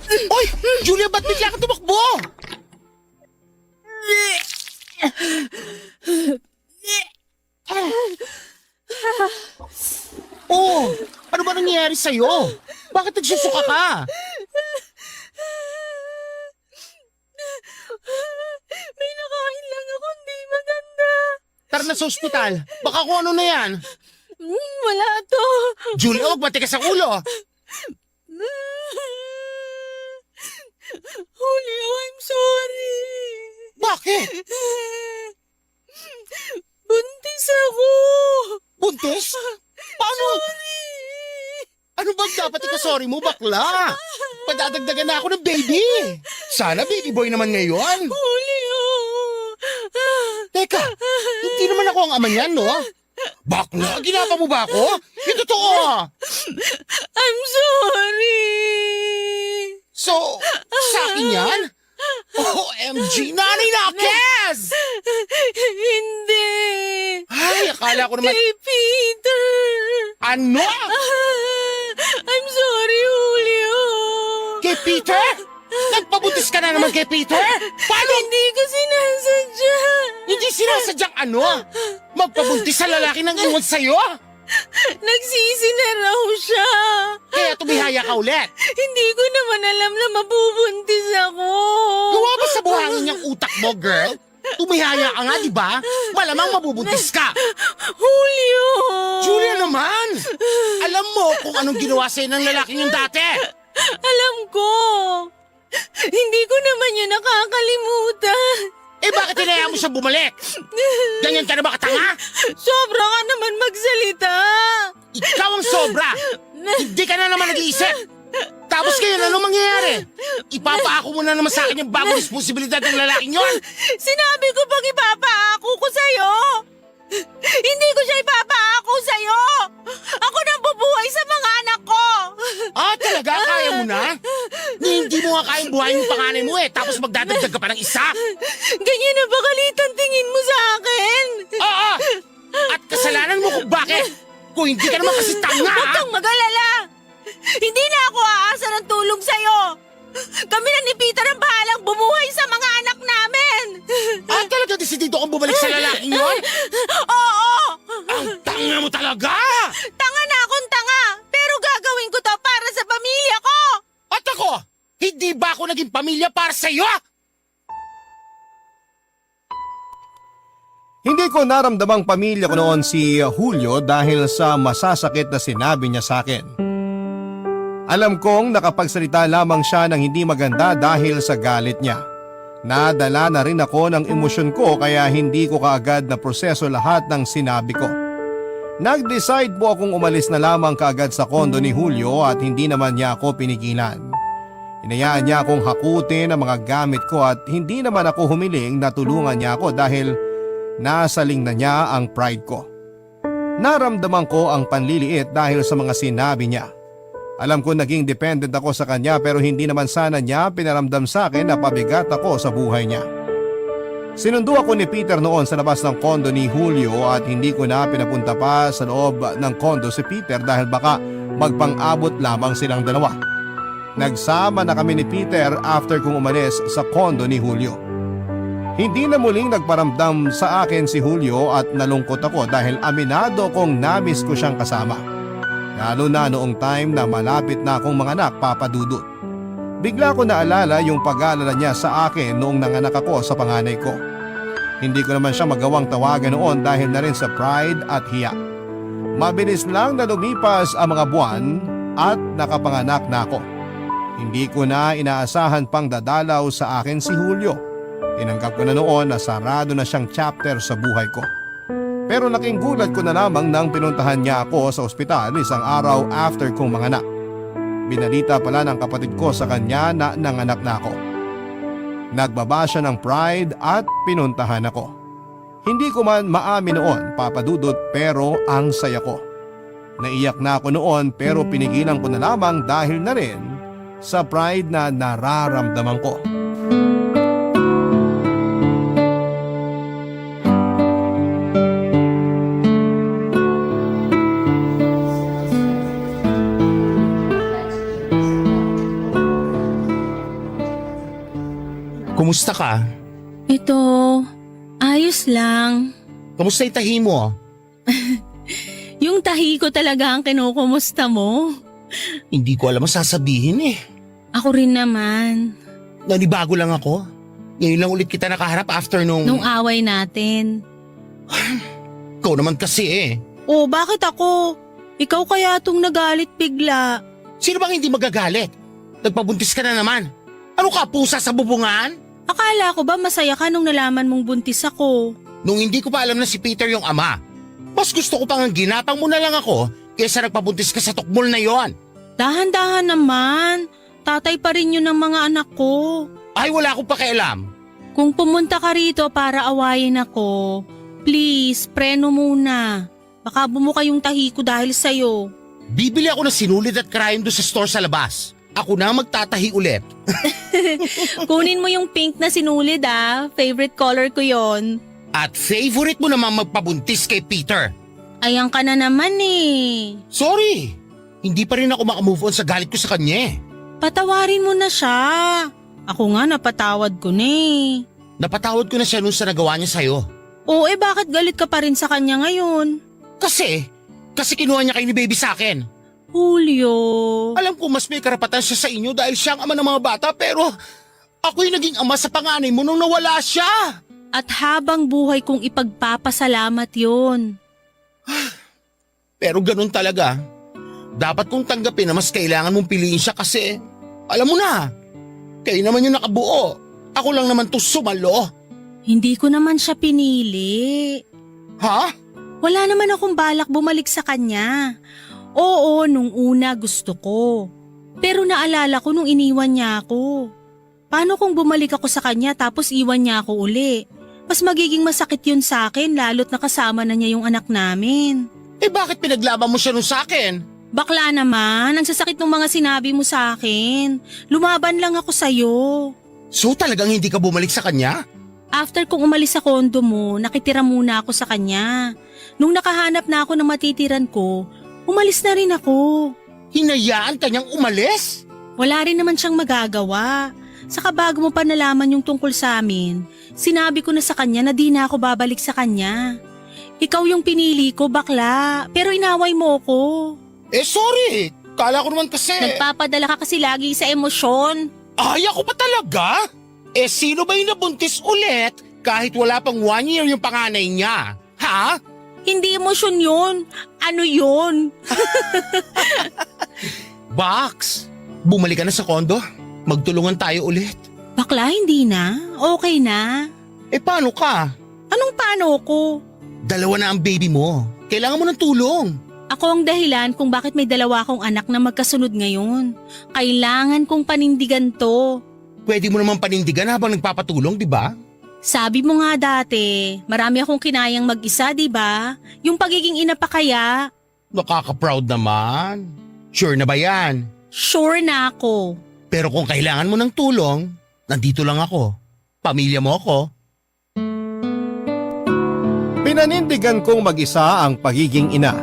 Oy! Julia, ba't bigla ka tumakbo? Oh, ano ba nangyayari sa'yo? Bakit nagsusuka ka? May nakain lang ako, hindi maganda. Tara na sa ospital. Baka kung ano na yan. Wala to. Julia, huwag matigas ang ulo. Julio, I'm sorry. Bakit? Buntis ako. Buntis? Paano? Sorry. Ano bang dapat ikasorry mo, bakla? Padadagdagan na ako ng baby. Sana baby boy naman ngayon. Julio. Teka, hindi naman ako ang ama niyan, no? Bakla, ginapa mo ba ako? Yung totoo. I'm sorry. So, sa akin yan? OMG, nanay na, Kes! Hindi. Ay, akala ko naman... Kay Peter. Ano? I'm sorry, Julio. Kay Peter? Nagpabuntis ka na naman kay Peter? Paano? Hindi ko sinasadya. Hindi sinasadyang ano? Magpabuntis sa lalaki ng iwan sa'yo? Nagsisi na raw siya. Kaya tumihaya ka ulit. Hindi ko naman alam na mabubuntis ako. Gawa ba sa buhangin yung utak mo, girl? Tumihaya ka nga, di ba? Malamang mabubuntis ka. Julio. Julia naman! Alam mo kung anong ginawa sa'yo ng lalaking yung dati. Alam ko. Hindi ko naman yun nakakalimutan. Eh bakit hinayaan mo siya bumalik? Ganyan ka na ba katanga? Sobra ka naman magsalita. Ikaw ang sobra! Hindi ka na naman nag-iisip! Tapos kayo, ano mangyayari? Ipapaako mo na naman sa akin yung bagong responsibilidad ng lalaking yon! Sinabi ko pag ipapaako ko sa'yo. Hindi ko siya ipapaako sa'yo. Ako nang bubuhay sa mga anak ko. Ah, talaga? Kaya mo na? Hindi mo nga kayang buhayin yung panganay mo eh, tapos magdadagdag ka pa ng isa! Ganyan na ba kalitang tingin mo sa akin? Oo! At kasalanan mo kung bakit! Kung hindi ka naman kasi tanga! Huwag kang mag-alala. Hindi na ako aasa ng tulong sa'yo. Kami na ni Peter ang bahalang bumuhay sa mga anak namin. Ah, talaga desidido kang bumalik sa lalaking yon? Oo. Ang tanga mo talaga! Tanga na akong tanga. Pero gagawin ko to para sa pamilya ko. At ako, hindi ba ako naging pamilya para sa iyo? Hindi ko naramdamang pamilya ko noon si Julio dahil sa masasakit na sinabi niya sa akin. Alam kong nakapagsalita lamang siya ng hindi maganda dahil sa galit niya. Nadala na rin ako ng emosyon ko kaya hindi ko kaagad na proseso lahat ng sinabi ko. Nag-decide po akong umalis na lamang kaagad sa kondo ni Julio at hindi naman niya ako pinigilan. Hinayaan niya akong hakutin ang mga gamit ko at hindi naman ako humiling na tulungan niya ako dahil nasaling na niya ang pride ko. Naramdaman ko ang panliliit dahil sa mga sinabi niya. Alam ko naging dependent ako sa kanya pero hindi naman sana niya pinaramdam sa akin na pabigat ako sa buhay niya. Sinundo ako ni Peter noon sa labas ng kondo ni Julio at hindi ko na pinapunta pa sa loob ng kondo si Peter dahil baka magpang-abot lamang silang dalawa. Nagsama na kami ni Peter after kong umalis sa kondo ni Julio. Hindi na muling nagparamdam sa akin si Julio at nalungkot ako dahil aminado kong namiss ko siyang kasama. Lalo na noong time na malapit na akong manganak, Papa Dudut. Bigla ko naalala yung pag-aalala niya sa akin noong nanganak ako sa panganay ko. Hindi ko naman siya magawang tawagan noon dahil na rin sa pride at hiya. Mabilis lang na lumipas ang mga buwan at nakapanganak na ako. Hindi ko na inaasahan pang dadalaw sa akin si Julio. Tinanggap ko na noon na sarado na siyang chapter sa buhay ko. Pero laking gulat ko na lamang nang pinuntahan niya ako sa ospital isang araw after kong manganak. Binalita pala ng kapatid ko sa kanya na nanganak na ako. Nagbaba siya ng pride at pinuntahan ako. Hindi ko man maamin noon, Papa Dudut, pero ang saya ko. Naiyak na ako noon pero pinigilan ko na lamang dahil na rin sa pride na nararamdaman ko. Kumusta ka? Ito, ayos lang. Kumusta yung tahi mo? Yung tahi ko talaga ang kinukumusta mo. Hindi ko alam ang sasabihin eh. Ako rin naman. Nanibago lang ako. Ngayon lang ulit kita nakaharap after nung Away natin. ikaw naman kasi eh. Oh, bakit ako? Ikaw kaya itong nagalit bigla. Sino bang hindi magagalit? Nagpabuntis ka na naman. Ano ka, pusa sa bubungan? Akala ko ba masaya ka nung nalaman mong buntis ako? Nung hindi ko pa alam na si Peter yung ama, mas gusto ko pang ginapang mo na lang ako kaysa nagpabuntis ka sa tukmol na yon. Dahan-dahan naman. Tatay pa rin yun ng mga anak ko. Ay, wala akong pakialam. Kung pumunta ka rito para awayin ako, please, preno muna. Baka bumuka yung tahi ko dahil sa'yo. Bibili ako ng sinulid at krayon doon sa store sa labas. Ako na ang magtatahi ulit. Kunin mo yung pink na sinulid Favorite color ko yon. At favorite mo naman magpabuntis kay Peter. Ayan ka na naman eh. Sorry, hindi pa rin ako makamove on sa galit ko sa kanya eh. Patawarin mo na siya. Ako nga napatawad ko na eh. Napatawad ko na siya nung sa nagawa niya sa'yo. Oo bakit galit ka pa rin sa kanya ngayon? Kasi kinuha niya kayo ni baby sa akin. Julio. Alam ko mas may karapatan siya sa inyo dahil siya ang ama ng mga bata pero ako'y naging ama sa panganay mo nung nawala siya. At habang buhay kong ipagpapasalamat yon. Pero ganun talaga. Dapat kong tanggapin na mas kailangan mong piliin siya kasi alam mo na, kayo naman yung nakabuo. Ako lang naman to sumalo. Hindi ko naman siya pinili. Ha? Wala naman akong balak bumalik sa kanya. Oo, nung una gusto ko. Pero naalala ko nung iniwan niya ako. Paano kung bumalik ako sa kanya tapos iwan niya ako uli? Mas magiging masakit yun sa akin lalo't nakasama na niya yung anak namin. Eh bakit pinaglaban mo siya nung sa akin? Bakla naman, ang sasakit ng mga sinabi mo sa akin. Lumaban lang ako sa'yo. So talagang hindi ka bumalik sa kanya? After kong umalis sa kondo mo, nakitira muna ako sa kanya. Nung nakahanap na ako ng matitiran ko, umalis na rin ako. Hinayaan ka niyang umalis? Wala rin naman siyang magagawa. Saka bago mo pa nalaman yung tungkol sa amin, sinabi ko na sa kanya na di na ako babalik sa kanya. Ikaw yung pinili ko, bakla, pero inaway mo ko. Eh sorry, kala ko naman kasi… Nagpapadala ka kasi lagi sa emosyon. Ay, ako pa talaga? Eh sino ba yung nabuntis ulit kahit wala pang 1 year yung panganay niya? Ha? Hindi emosyon yun. Ano yun? Box, bumalik ka na sa kondo. Magtulungan tayo ulit. Bakla, hindi na. Okay na. Eh paano ka? Anong paano ko? 2 na ang baby mo. Kailangan mo ng tulong. Ako ang dahilan kung bakit may 2 akong anak na magkasunod ngayon. Kailangan kong panindigan to. Pwede mo naman panindigan habang nagpapatulong, di ba? Sabi mo nga dati, marami akong kinayang mag-isa, di ba? Yung pagiging ina pa kaya? Nakaka-proud naman. Sure na ba yan? Sure na ako. Pero kung kailangan mo ng tulong, nandito lang ako. Pamilya mo ako. Pinanindigan kong mag-isa ang pagiging ina.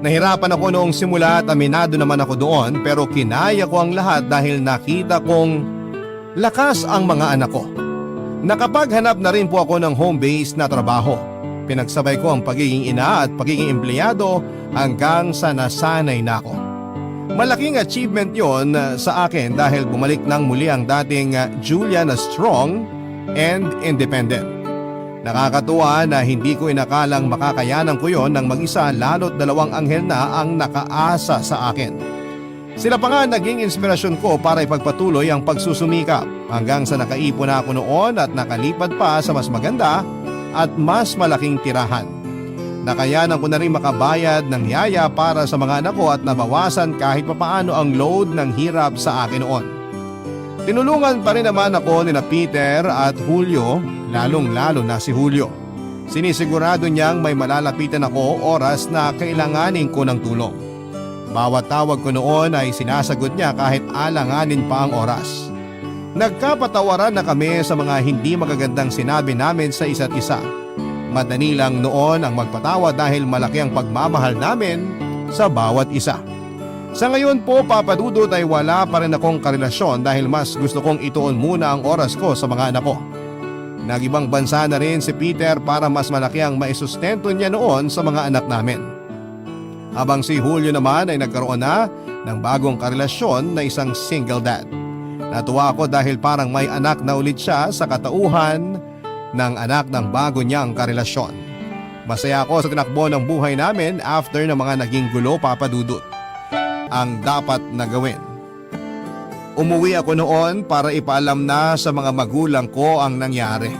Nahirapan ako noong simula at aminado naman ako doon pero kinaya ko ang lahat dahil nakita kong lakas ang mga anak ko. Nakapaghanap na rin po ako ng home base na trabaho. Pinagsabay ko ang pagiging ina at pagiging empleyado hanggang sa nasanay na ako. Malaking achievement yon sa akin dahil bumalik ng muli ang dating Julia na strong and independent. Nakakatuwa na hindi ko inakalang makakayanan ko yon ng mag-isa lalo't 2 anghel na ang nakaasa sa akin. Sila pa nga naging inspirasyon ko para ipagpatuloy ang pagsusumikap hanggang sa nakaipon na ako noon at nakalipad pa sa mas maganda at mas malaking tirahan. Nakayanan ko na rin makabayad ng yaya para sa mga anak ko at nabawasan kahit papaano ang load ng hirap sa akin noon. Tinulungan pa rin naman ako ni Peter at Julio, lalong-lalo na si Julio. Sinisigurado niyang may malalapitan ako oras na kailanganin ko ng tulong. Bawat tawag ko noon ay sinasagot niya kahit alanganin pa ang oras. Nagkapatawaran na kami sa mga hindi magagandang sinabi namin sa isa't isa. Madali lang noon ang magpatawa dahil malaki ang pagmamahal namin sa bawat isa. Sa ngayon po, Papa Dudut, ay wala pa rin akong karelasyon dahil mas gusto kong ituon muna ang oras ko sa mga anak ko. Nag-ibang bansa na rin si Peter para mas malaki ang maisustento niya noon sa mga anak namin. Habang si Julio naman ay nagkaroon na ng bagong karelasyon na isang single dad. Natuwa ako dahil parang may anak na ulit siya sa katauhan ng anak ng bago niyang karelasyon. Masaya ako sa tinakbo ng buhay namin after ng mga naging gulo, Papa Dudut. Ang dapat na gawin. Umuwi ako noon para ipaalam na sa mga magulang ko ang nangyari.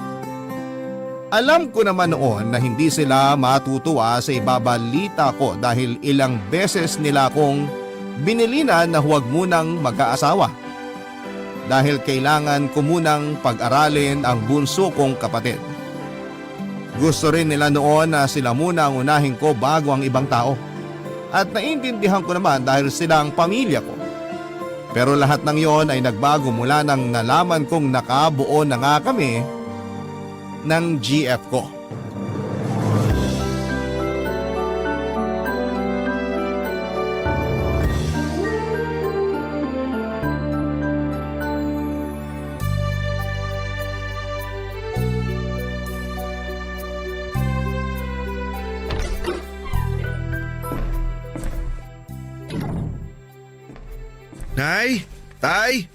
Alam ko naman noon na hindi sila matutuwa sa ibabalita ko dahil ilang beses nila akong binilinan na huwag munang mag-aasawa. Dahil kailangan ko munang pag-aralin ang bunso kong kapatid. Gusto rin nila noon na sila muna ang unahin ko bago ang ibang tao. At naiintindihan ko naman dahil sila ang pamilya ko. Pero lahat ng yon ay nagbago mula nang nalaman kong nakabuo na nga kami ng GF ko. Nay! Tay!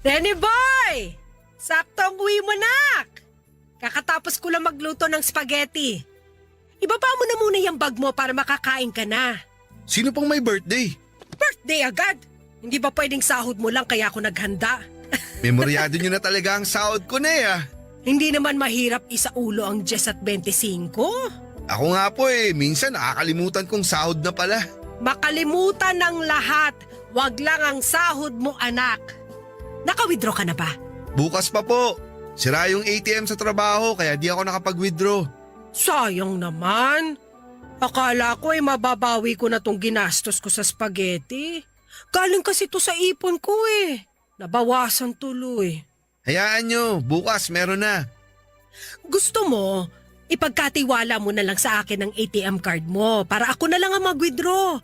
Renny Boy! Saktong uwi mo, nak! Kakatapos ko lang magluto ng spaghetti. Ibaba mo na muna yung bag mo para makakain ka na. Sino pang may birthday? Birthday agad! Hindi ba pwedeng sahod mo lang kaya ako naghanda? Memoryado nyo na talaga ang sahod ko na Hindi naman mahirap isaulo ang 10 at 25. Ako nga po minsan nakakalimutan kong sahod na pala. Makalimutan ng lahat. Wag lang ang sahod mo, anak. Naka-withdraw ka na ba? Bukas pa po. Sira yung ATM sa trabaho kaya di ako nakapag-withdraw. Sayang naman. Akala ko mababawi ko na tong ginastos ko sa spaghetti. Galing kasi to sa ipon ko Nabawasan tuloy. Hayaan nyo, bukas meron na. Gusto mo, ipagkatiwala mo na lang sa akin ang ATM card mo para ako na lang ang mag-withdraw.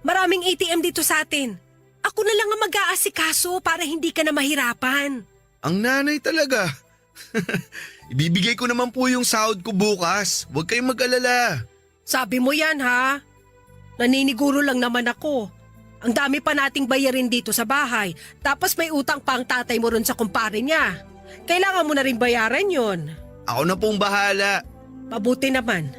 Maraming ATM dito sa atin. Ako na lang ang mag-aasikaso para hindi ka na mahirapan. Ang nanay talaga. Ibibigay ko naman po yung sahod ko bukas. Huwag kayong mag-alala. Sabi mo yan ha? Naniniguro lang naman ako. Ang dami pa nating bayarin dito sa bahay. Tapos may utang pa ang tatay mo ron sa kumpare niya. Kailangan mo na rin bayaran yon. Ako na pong bahala. Mabuti naman.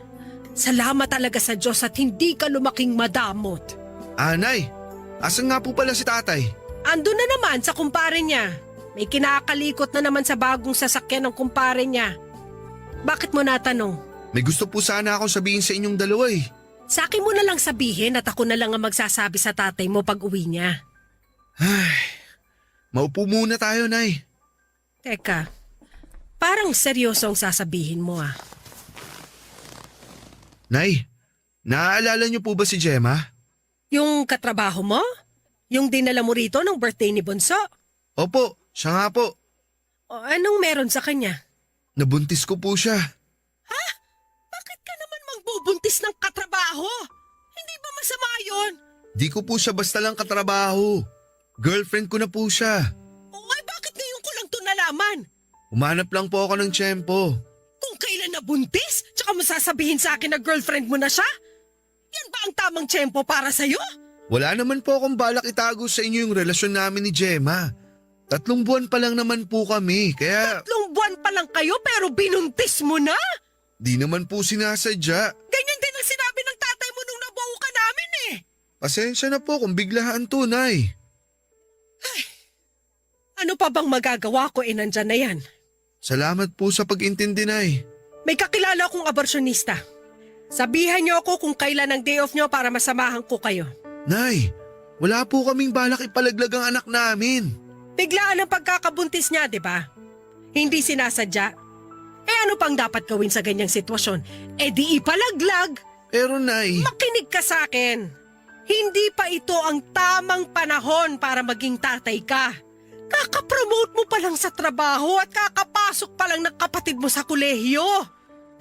Salamat talaga sa Diyos at hindi ka lumaking madamot. Nay, asan nga po pala si tatay? Ando na naman sa kumpare niya. May kinakalikot na naman sa bagong sasakyan ng kumpare niya. Bakit mo natanong? May gusto po sana akong sabihin sa inyong dalawa Sa akin mo na lang sabihin at ako na lang ang magsasabi sa tatay mo pag uwi niya. Maupo muna tayo, Nay. Teka, parang seryoso ang sasabihin mo Nay, naaalala niyo po ba si Gemma? Yung katrabaho mo? Yung dinala mo rito ng birthday ni Bonso? Opo, siya nga po. O anong meron sa kanya? Nabuntis ko po siya. Bakit ka naman magbubuntis ng katrabaho? Hindi ba masama yun? Di ko po siya basta lang katrabaho. Girlfriend ko na po siya. Ay bakit ngayon ko lang ito nalaman? Umanap lang po ako ng tiyempo. Kung kailan nabuntis, tsaka mo sasabihin sa akin na girlfriend mo na siya? Yan ba ang tamang tiyempo para sa'yo? Wala naman po akong balak itago sa inyo yung relasyon namin ni Gemma. 3 buwan pa lang naman po kami, kaya 3 buwan pa lang kayo pero binuntis mo na? di naman po sinasadya. Ganyan din ang sinabi ng tatay mo nung nabuo ka namin Pasensya na po kung biglaan to, Nay. Ano pa bang magagawa ko nandyan na yan? Salamat po sa pag-intindi, Nay. May kakilala akong aborsyonista. Sabihan niyo ako kung kailan ang day off niyo para masamahan ko kayo. Nay, wala po kaming balak ipalaglag ang anak namin. Biglaan ang pagkakabuntis niya, di ba? Hindi sinasadya. Ano pang dapat gawin sa ganyang sitwasyon? Di ipalaglag. Pero Nay, Makinig ka sa akin. Hindi pa ito ang tamang panahon para maging tatay ka. Kakapromote mo pa lang sa trabaho at kakapasok pa lang ng kapatid mo sa kolehiyo.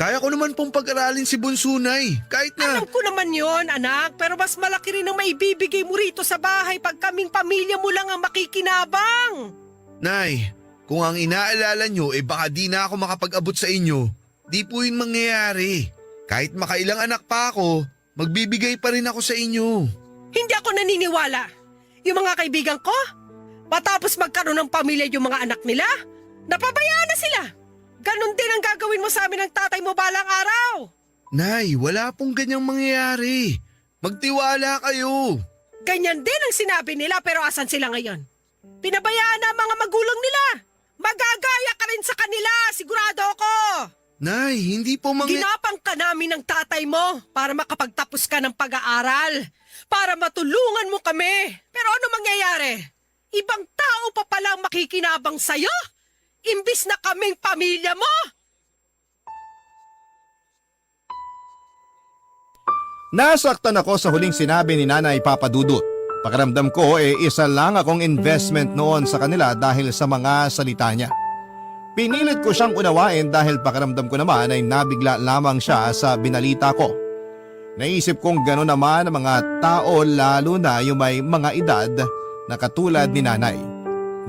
Kaya ko naman pong pag-aralin si Bunso, Nay. Kahit na... Alam ko naman yon, anak, pero mas malaki rin ang maibibigay mo rito sa bahay pag kaming pamilya mo lang ang makikinabang. Nay, kung ang inaalala nyo baka di na ako makapag-abot sa inyo, di po yun mangyayari. Kahit makailang anak pa ako, magbibigay pa rin ako sa inyo. Hindi ako naniniwala. Yung mga kaibigan ko, matapos magkaroon ng pamilya yung mga anak nila, napabayaan na sila. Ganon din ang gagawin mo sa amin ng tatay mo balang araw. Nay, wala pong ganyang mangyayari. Magtiwala kayo. Ganyan din ang sinabi nila pero asan sila ngayon? Pinabayaan na ang mga magulang nila. Magagaya ka rin sa kanila, sigurado ako. Nay, hindi po Ginapang ka namin ng tatay mo para makapagtapos ka ng pag-aaral. Para matulungan mo kami. Pero ano mangyayari? Ibang tao pa palang makikinabang sa'yo? Imbis na kaming pamilya mo? Nasaktan ako sa huling sinabi ni Nanay Papa Dudut. Pakiramdam ko isa lang akong investment noon sa kanila dahil sa mga salita niya. Pinilit ko siyang unawain dahil pakiramdam ko naman ay nabigla lamang siya sa binalita ko. Naisip kong gano'n naman ang mga tao lalo na yung may mga edad na katulad ni Nanay.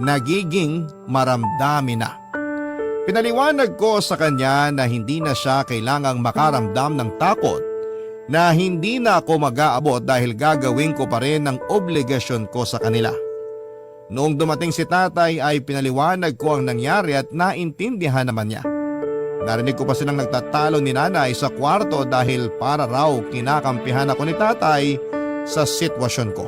Nagiging maramdami na. Pinaliwanag ko sa kanya na hindi na siya kailangang makaramdam ng takot na hindi na ako mag-aabot dahil gagawin ko pa rin ang obligasyon ko sa kanila. Noong dumating si tatay ay pinaliwanag ko ang nangyari at naintindihan naman niya. Narinig ko pa silang nagtatalo ni Nanay sa kwarto dahil para raw kinakampihan ako ni tatay sa sitwasyon ko.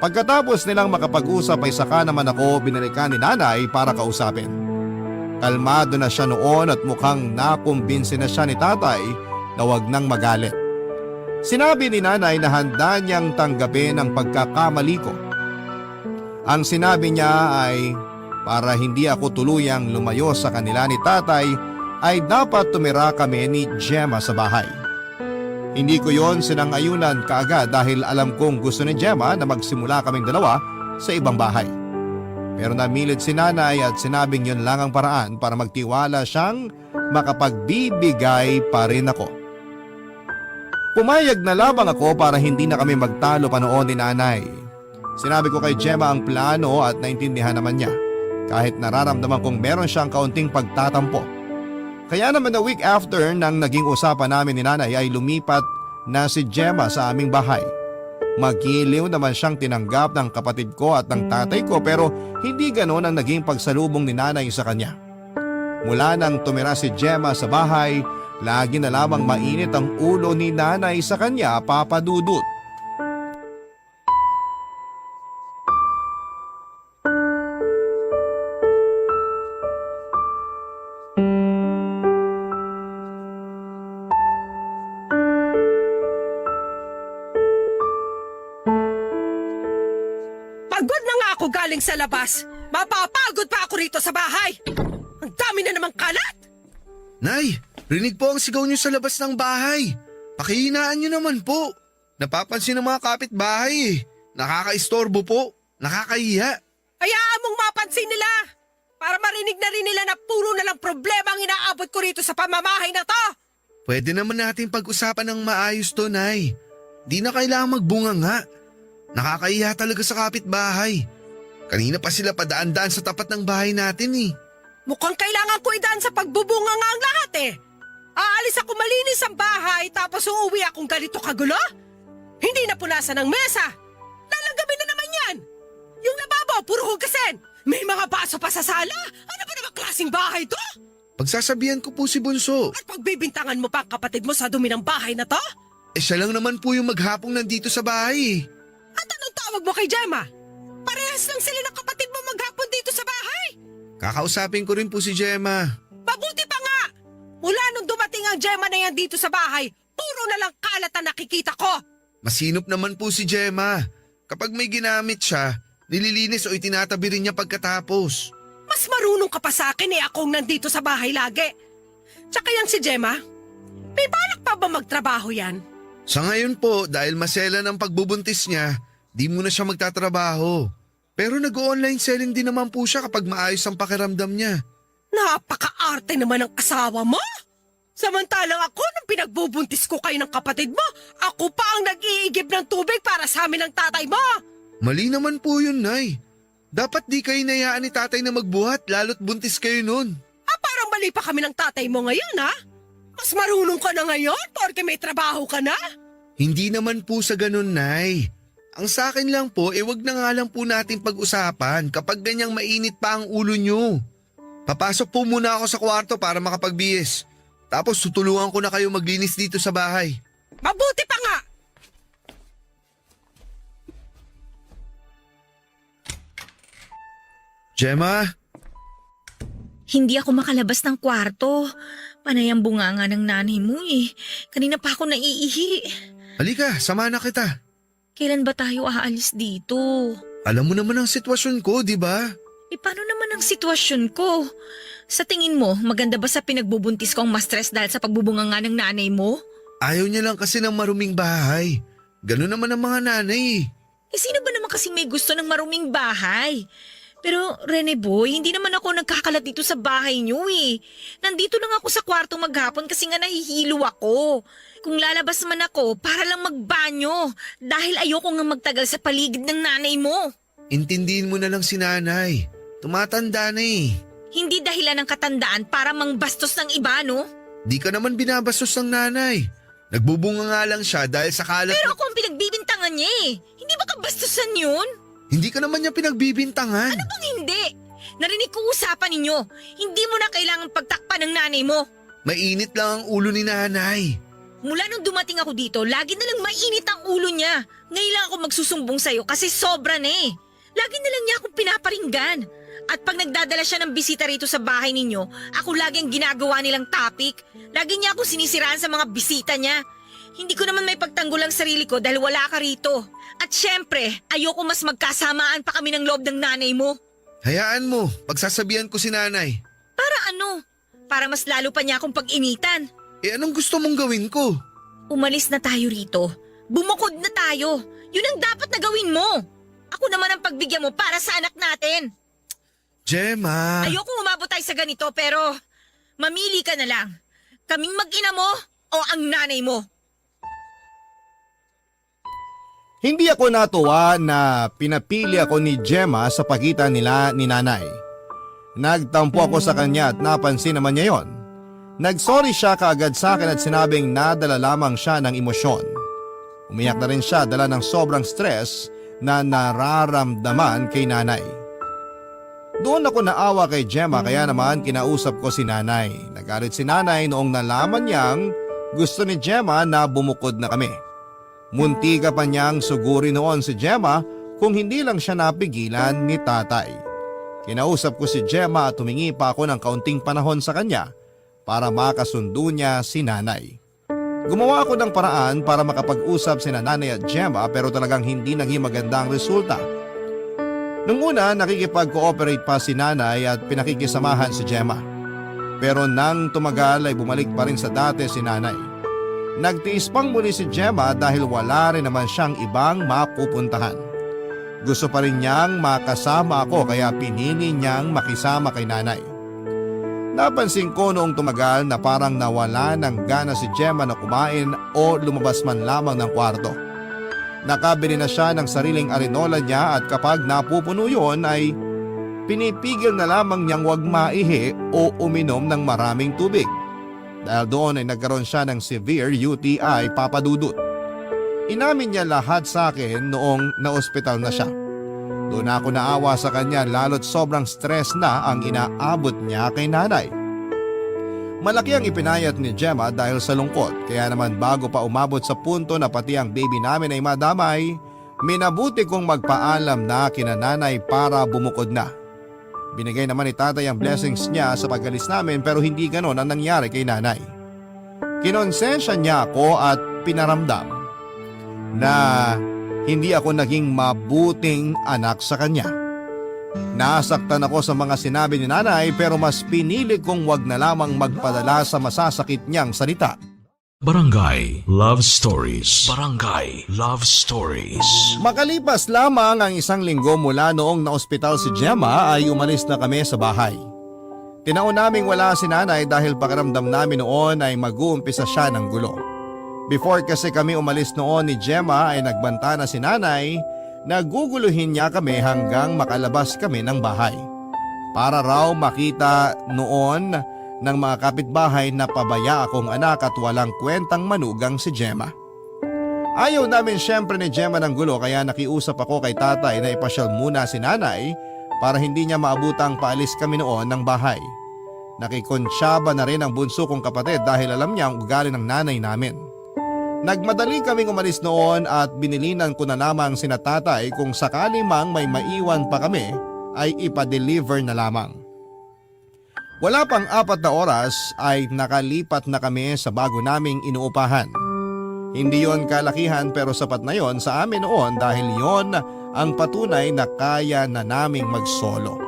Pagkatapos nilang makapag-usap ay saka naman ako binalikan ni Nanay para kausapin. Kalmado na siya noon at mukhang nakumbinsi na siya ni tatay na wag nang magalit. Sinabi ni Nanay na handa niyang tanggapin ang pagkakamali ko. Ang sinabi niya ay para hindi ako tuluyang lumayo sa kanila ni tatay ay dapat tumira kami ni Gemma sa bahay. Hindi ko yon sinangayunan kaagad dahil alam kong gusto ni Gemma na magsimula kaming dalawa sa ibang bahay. Pero namilit si Nanay at sinabing yon lang ang paraan para magtiwala siyang makapagbibigay pa rin ako. Pumayag na lamang ako para hindi na kami magtalo pa noon ni Nanay. Sinabi ko kay Gemma ang plano at naintindihan naman niya kahit nararamdaman kong meron siyang kaunting pagtatampo. Kaya naman na week after nang naging usapan namin ni Nanay ay lumipat na si Gemma sa aming bahay. Magiliw naman siyang tinanggap ng kapatid ko at ng tatay ko pero hindi ganon ang naging pagsalubong ni Nanay sa kanya. Mula nang tumira si Gemma sa bahay, lagi na lamang mainit ang ulo ni Nanay sa kanya, Papa Dudut. Pagod na nga ako galing sa labas. Mapapagod pa ako rito sa bahay. Ang dami na namang kalat. Nay, rinig po ang sigaw niyo sa labas ng bahay. Pakihinaan niyo naman po. Napapansin ng mga kapitbahay. Nakakaistorbo po. Nakakahiya. Hayaan mong mapansin nila. Para marinig na rin nila na puro na lang problema ang inaabot ko rito sa pamamahay na to. Pwede naman natin pag-usapan ng maayos to, Nay. Di na kailangang magbunga nga. Nakakahiya talaga sa kapitbahay. Kanina pa sila padaan-daan sa tapat ng bahay natin eh. Mukhang kailangan ko idaan sa pagbubunga nga ang lahat eh. Aalis ako malinis ang bahay tapos uuwi akong ganito kagulo? Hindi na punasan ng mesa. Lalagamin na naman yan. Yung lababo, puro hugasin. May mga baso pa sa sala. Ano ba naman klaseng bahay to? Pagsasabihan ko po si Bunso. At pagbibintangan mo pa ang kapatid mo sa dumi ng bahay na to? Siya lang naman po yung maghapong nandito sa bahay eh. At anong tawag mo kay Gemma? Parehas lang sila ng kapatid mo maghapon dito sa bahay. Kakausapin ko rin po si Gemma. Mabuti pa nga! Mula nung dumating ang Gemma na yan dito sa bahay, puro na lang kalat ang nakikita ko. Masinop naman po si Gemma. Kapag may ginamit siya, nililinis o itinatabi rin niya pagkatapos. Mas marunong ka pa sa akin akong nandito sa bahay lagi. Tsaka yan si Gemma, may balak pa ba magtrabaho yan? Sa ngayon po, dahil masela ng pagbubuntis niya, di muna siya magtatrabaho. Pero nag-online selling din naman po siya kapag maayos ang pakiramdam niya. Napaka-arte naman ng asawa mo! Samantalang ako, nung pinagbubuntis ko kayo ng kapatid mo, ako pa ang nag-iigib ng tubig para sa amin ng tatay mo. Mali naman po yun, Nay. Dapat di kayo inayaan ni tatay na magbuhat lalo't buntis kayo nun. Parang mali pa kami ng tatay mo ngayon, ha? Mas marunong ka na ngayon porque may trabaho ka na. Hindi naman po sa ganun, Nay. Ang sa akin lang po, wag na nga lang po natin pag-usapan kapag ganyang mainit pa ang ulo nyo. Papasok po muna ako sa kwarto para makapagbihis. Tapos tutulungan ko na kayo maglinis dito sa bahay. Mabuti pa nga! Gemma? Hindi ako makalabas ng kwarto. Panay ang bunganga ng nanay mo eh. Kanina pa ako naiihi. Halika, sama na kita. Kailan ba tayo aalis dito? Alam mo naman ang sitwasyon ko, di ba? Paano naman ang sitwasyon ko? Sa tingin mo, maganda ba sa pinagbubuntis ko ang ma-stress dahil sa pagbubunganga ng nanay mo? Ayaw niya lang kasi ng maruming bahay. Ganun naman ang mga nanay. Sino ba naman kasi may gusto ng maruming bahay? Pero Rene boy, hindi naman ako nagkakalat dito sa bahay niyo eh. Nandito lang ako sa kwarto maghapon kasi nga nahihilo ako. Kung lalabas man ako, para lang magbanyo. Dahil ayoko nga magtagal sa paligid ng nanay mo. Intindihin mo na lang si nanay. Tumatanda na eh. Hindi dahilan ng katandaan para mangbastos ng iba, no? Di ka naman binabastos ng nanay. Nagbubunga nga lang siya dahil sa kalat. Pero ako ang pinagbibintangan niya eh. Hindi ba kabastusan yun? Hindi ka naman niya pinagbibintangan. Ano bang hindi? Narinig ko usapan ninyo. Hindi mo na kailangang pagtakpan ng nanay mo. Mainit lang ang ulo ni nanay. Mula nung dumating ako dito, lagi na lang mainit ang ulo niya. Ngayon lang ako magsusumbong sa'yo kasi sobra na eh. Lagi na lang niya akong pinaparinggan. At pag nagdadala siya ng bisita rito sa bahay ninyo, ako lagi ang ginagawa nilang topic. Lagi niya akong sinisiraan sa mga bisita niya. Hindi ko naman may pagtanggol ang sarili ko dahil wala ka rito. At syempre, ayoko mas magkasamaan pa kami ng loob ng nanay mo. Hayaan mo, pagsasabihan ko si nanay. Para ano? Para mas lalo pa niya akong pag-initan. Anong gusto mong gawin ko? Umalis na tayo rito. Bumukod na tayo. Yun ang dapat na gawin mo. Ako naman ang pagbigyan mo para sa anak natin. Gemma. Ayokong umabot tayo sa ganito pero mamili ka na lang. Kaming mag-ina mo o ang nanay mo? Hindi ako natuwa na pinapili ako ni Gemma sa pagitan nila ni nanay. Nagtampo ako sa kanya at napansin naman niya yon. Nagsorry siya kaagad sa akin at sinabing nadala lamang siya ng emosyon. Umiyak na rin siya dala ng sobrang stress na nararamdaman kay nanay. Doon ako naawa kay Gemma kaya naman kinausap ko si nanay. Nagalit si nanay noong nalaman niyang gusto ni Gemma na bumukod na kami. Muntika pa niyang suguri noon si Gemma kung hindi lang siya napigilan ni tatay. Kinausap ko si Gemma at tumingi pa ako ng kaunting panahon sa kanya para makasundo niya si nanay. Gumawa ako ng paraan para makapag-usap si nanay at Gemma pero talagang hindi naging maganda ang resulta. Nung una nakikipag-cooperate pa si nanay at pinakikisamahan si Gemma. Pero nang tumagal ay bumalik pa rin sa dati si nanay. Nagtiis pang muli si Gemma dahil wala rin naman siyang ibang mapupuntahan. Gusto pa rin niyang makasama ako kaya pinili niyang makisama kay nanay. Napansin ko noong tumagal na parang nawala ng gana si Gemma na kumain o lumabas man lamang ng kwarto. Nakabili na siya ng sariling arenola niya at kapag napupuno yun ay pinipigil na lamang niyang wag maihi o uminom ng maraming tubig. Dahil doon ay nagkaroon siya ng severe UTI papadudot. Inamin niya lahat sa akin noong naospital na siya. Doon ako naawa sa kanya lalo't sobrang stress na ang inaabot niya kay nanay. Malaki ang ipinayat ni Gemma dahil sa lungkot kaya naman bago pa umabot sa punto na pati ang baby namin ay madamay, minabuti kong magpaalam na kina nanay para bumukod na. Binigay naman ni tatay ang blessings niya sa pag-alis namin pero hindi ganon ang nangyari kay nanay. Kinonsensya niya ako at pinaramdam na hindi ako naging mabuting anak sa kanya. Nasaktan ako sa mga sinabi ni nanay pero mas pinili kong wag na lamang magpadala sa masasakit niyang salita. Barangay Love Stories. Barangay Love Stories. Makalipas lamang ang isang linggo mula noong naospital si Gemma ay umalis na kami sa bahay. Tinaon naming wala si nanay dahil pakiramdam namin noon ay mag-uumpisa siya ng gulo. Before kasi kami umalis noon ni Gemma ay nagbanta na si nanay na guguluhin niya kami hanggang makalabas kami ng bahay. Para raw makita noon ng mga kapitbahay na pabaya akong anak at walang kwentang manugang si Gemma. Ayaw namin syempre ni Gemma ng gulo kaya nakiusap ako kay tatay na ipasyal muna si nanay para hindi niya maabutang paalis kami noon ng bahay. Nakikonsyaba na rin ang bunso kong kapatid dahil alam niya ang ugali ng nanay namin. Nagmadali kaming umalis noon at binilinan ko na lamang sina tatay kung sakali mang may maiwan pa kami ay ipa-deliver na lamang. Wala pang 4 na oras ay nakalipat na kami sa bago naming inuupahan. Hindi yon kalakihan pero sapat na yon sa amin noon dahil yon ang patunay na kaya na naming magsolo.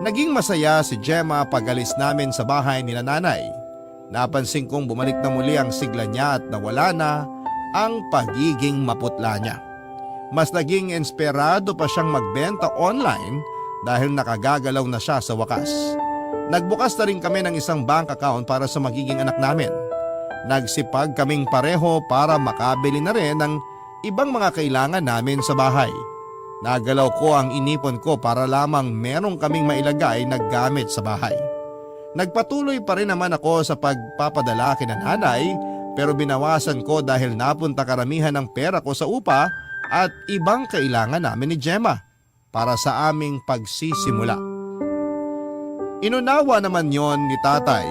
Naging masaya si Gemma pag alis namin sa bahay ni nanay. Napansin kong bumalik na muli ang sigla niya at nawala na ang pagiging maputla niya. Mas naging inspirado pa siyang magbenta online dahil nakagagalaw na siya sa wakas. Nagbukas na rin kami ng isang bank account para sa magiging anak namin. Nagsipag kaming pareho para makabili na rin ng ibang mga kailangan namin sa bahay. Nagalaw ko ang inipon ko para lamang merong kaming mailagay na gamit sa bahay. Nagpatuloy pa rin naman ako sa pagpapadala kina nanay pero binawasan ko dahil napunta karamihan ng pera ko sa upa at ibang kailangan namin ni Gemma para sa aming pagsisimula. Inunawa naman yon ni tatay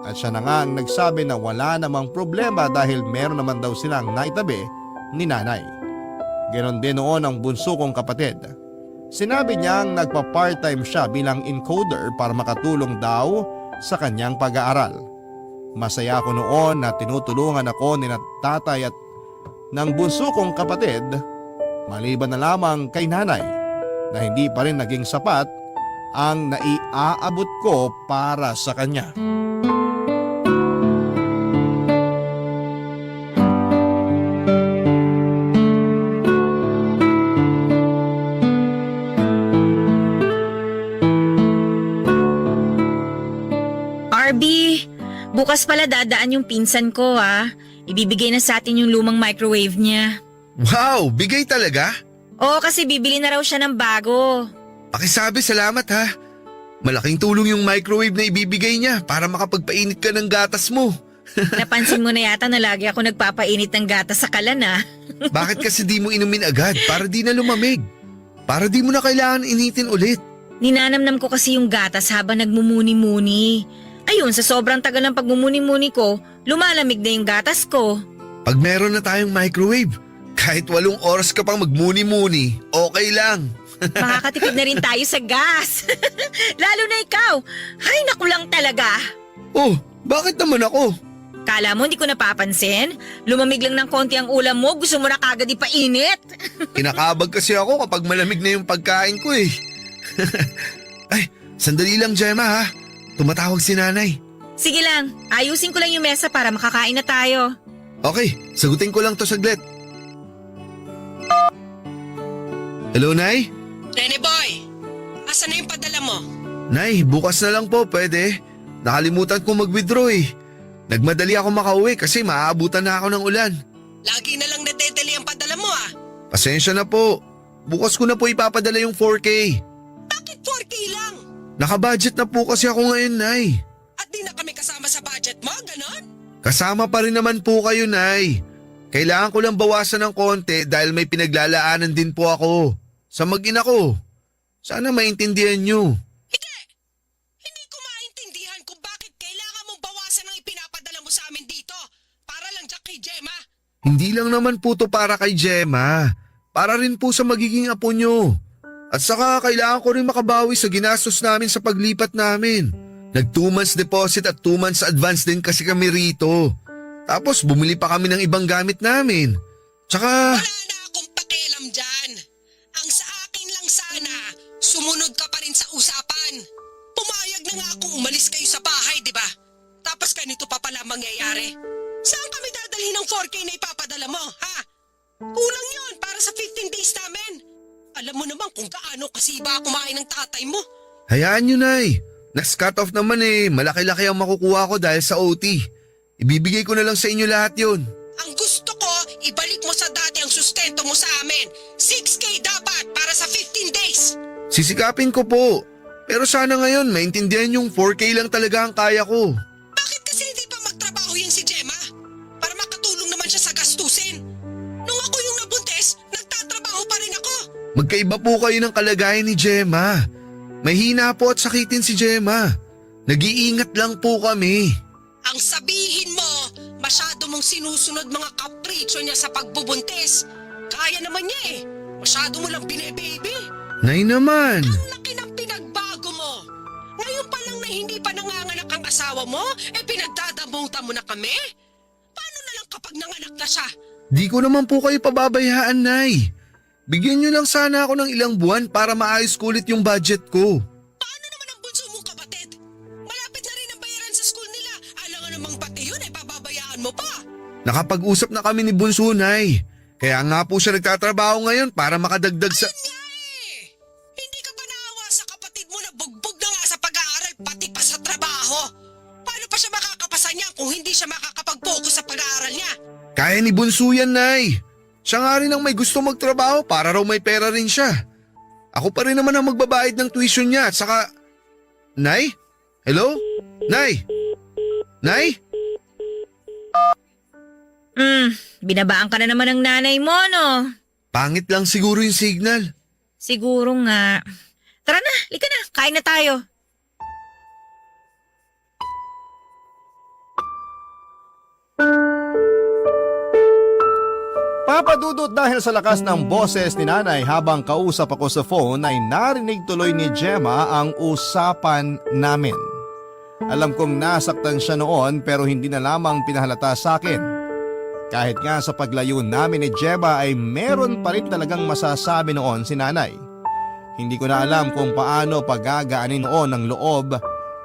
at siya na nga ang nagsabi na wala namang problema dahil meron naman daw silang naitabi ni nanay. Ganon din noon ang bunso kong kapatid. Sinabi niyang nagpa-part-time siya bilang encoder para makatulong daw sa kanyang pag-aaral. Masaya ako noon na tinutulungan ako ni tatay at ng bunso kong kapatid maliban na lamang kay nanay na hindi pa rin naging sapat ang naiaabot ko para sa kanya. RB, bukas pala dadaan yung pinsan ko ha. Ibibigay na sa atin yung lumang microwave niya. Wow, bigay talaga? Oo, kasi bibili na raw siya ng bago. Pakisabi salamat ha. Malaking tulong yung microwave na ibibigay niya para makapagpainit ka ng gatas mo. Napansin mo na yata na lagi ako nagpapainit ng gatas sa kalan ha. Bakit kasi di mo inumin agad para di na lumamig? Para di mo na kailangan initin ulit. Ninanamnam ko kasi yung gatas habang nagmumuni-muni. Ayun, sa sobrang tagal ng pagmumuni-muni ko, lumalamig na yung gatas ko. Pag meron na tayong microwave, kahit 8 oras ka pang magmuni-muni, okay lang. Makakatipid na rin tayo sa gas. Lalo na ikaw. Hay, naku lang talaga. Oh, bakit naman ako? Kala mo hindi ko napapansin? Lumamig lang ng konti ang ulam mo, gusto mo na kagad ipainit. Kinakabag kasi ako kapag malamig na yung pagkain ko eh. Ay, sandali lang Gemma ha. Tumatawag si nanay. Sige lang, ayusin ko lang yung mesa para makakain na tayo. Okay, sagutin ko lang to saglit. Hello, Nay? Rene Boy, asan na yung padala mo? Nay, bukas na lang po, pwede. Nakalimutan ko mag-withdraw eh. Nagmadali ako makauwi kasi maaabutan na ako ng ulan. Lagi na lang nadedali ang padala mo ah. Pasensya na po. Bukas ko na po ipapadala yung 4K. Bakit 4K lang? Nakabudget na po kasi ako ngayon, Nay. At di na kami kasama sa budget mo, ganon? Kasama pa rin naman po kayo, Nay. Kailangan ko lang bawasan ng konti dahil may pinaglalaanan din po ako. Sa mag-ina ko. Sana maintindihan nyo. Hindi ko maintindihan kung bakit kailangan mong bawasan ang ipinapadala mo sa amin dito. Para lang dyan kay Gemma. Hindi lang naman po to para kay Gemma. Para rin po sa magiging apo nyo. At saka kailangan ko rin makabawi sa ginastos namin sa paglipat namin. Nag 2 months deposit at 2 months advance din kasi kami rito. Tapos bumili pa kami ng ibang gamit namin. Tsaka… Wala na akong pakialam dyan. Ang sa akin lang sana, sumunod ka pa rin sa usapan. Pumayag na nga akong umalis kayo sa bahay, di ba? Tapos ganito pa pala mangyayari. Saan kami dadalhin ng 4K na ipapadala mo, ha? Kulang yon para sa 15 days namin. Alam mo naman kung gaano kasiba kumain ng tatay mo. Hayaan nyo, Nay. Nas-cut off naman malaki-laki ang makukuha ko dahil sa OT. Ibibigay ko na lang sa inyo lahat yon. Ang gusto ko, ibalik mo sa dati ang sustento mo sa amin. 6K dapat para sa 15 days. Sisikapin ko po. Pero sana ngayon maintindihan yung 4K lang talaga ang kaya ko. Bakit kasi hindi pa magtrabaho yan si Gemma? Para makatulong naman siya sa gastusin. Nung ako yung nabuntis, nagtatrabaho pa rin ako. Magkaiba po kayo ng kalagayan ni Gemma. Mahina po at sakitin si Gemma. Nag-iingat lang po kami. Ang sabihin mo, masyado mong sinusunod mga kapritsyo niya sa pagbubuntis. Kaya naman niya Masyado mo lang bine-baby. Nay naman. Ang laki ng pinagbago mo. Ngayon pa lang na hindi pa nanganganak ang asawa mo, pinagdadamutan mo na kami? Paano na lang kapag nanganak na siya? Di ko naman po kayo pababayaan, Nay. Bigyan niyo lang sana ako ng ilang buwan para maayos ko ulit yung budget ko. Paano naman ang bunso mong kapatid? Malapit na rin ang bayaran sa school nila. Alam nga namang pati yun pababayaan mo pa. Nakapag-usap na kami ni Bunso, Nay. Kaya nga po siya nagtatrabaho ngayon para makadagdag sa... Hindi ka ba naawa sa kapatid mo na bugbog na nga sa pag-aaral pati pa sa trabaho? Paano pa siya makakapasa niya kung hindi siya makakapag-focus sa pag-aaral niya? Kaya ni Bunso yan, Nay. Siya nga rin ang may gusto magtrabaho para raw may pera rin siya. Ako pa rin naman ang magbabayad ng tuition niya at saka... Nay? Hello? Nay? Nay? Binabaan ka na naman ng nanay mo, no? Pangit lang siguro yung signal. Siguro nga. Tara na, lika na, kain na tayo. Papadudot dahil sa lakas ng boses ni nanay habang kausap ako sa phone ay narinig tuloy ni Gemma ang usapan namin. Alam kong nasaktan siya noon pero hindi na lamang pinahalata sa akin. Kahit nga sa paglayo namin ni Gemma ay meron pa rin talagang masasabi noon si nanay. Hindi ko na alam kung paano pagagaanin noon ang loob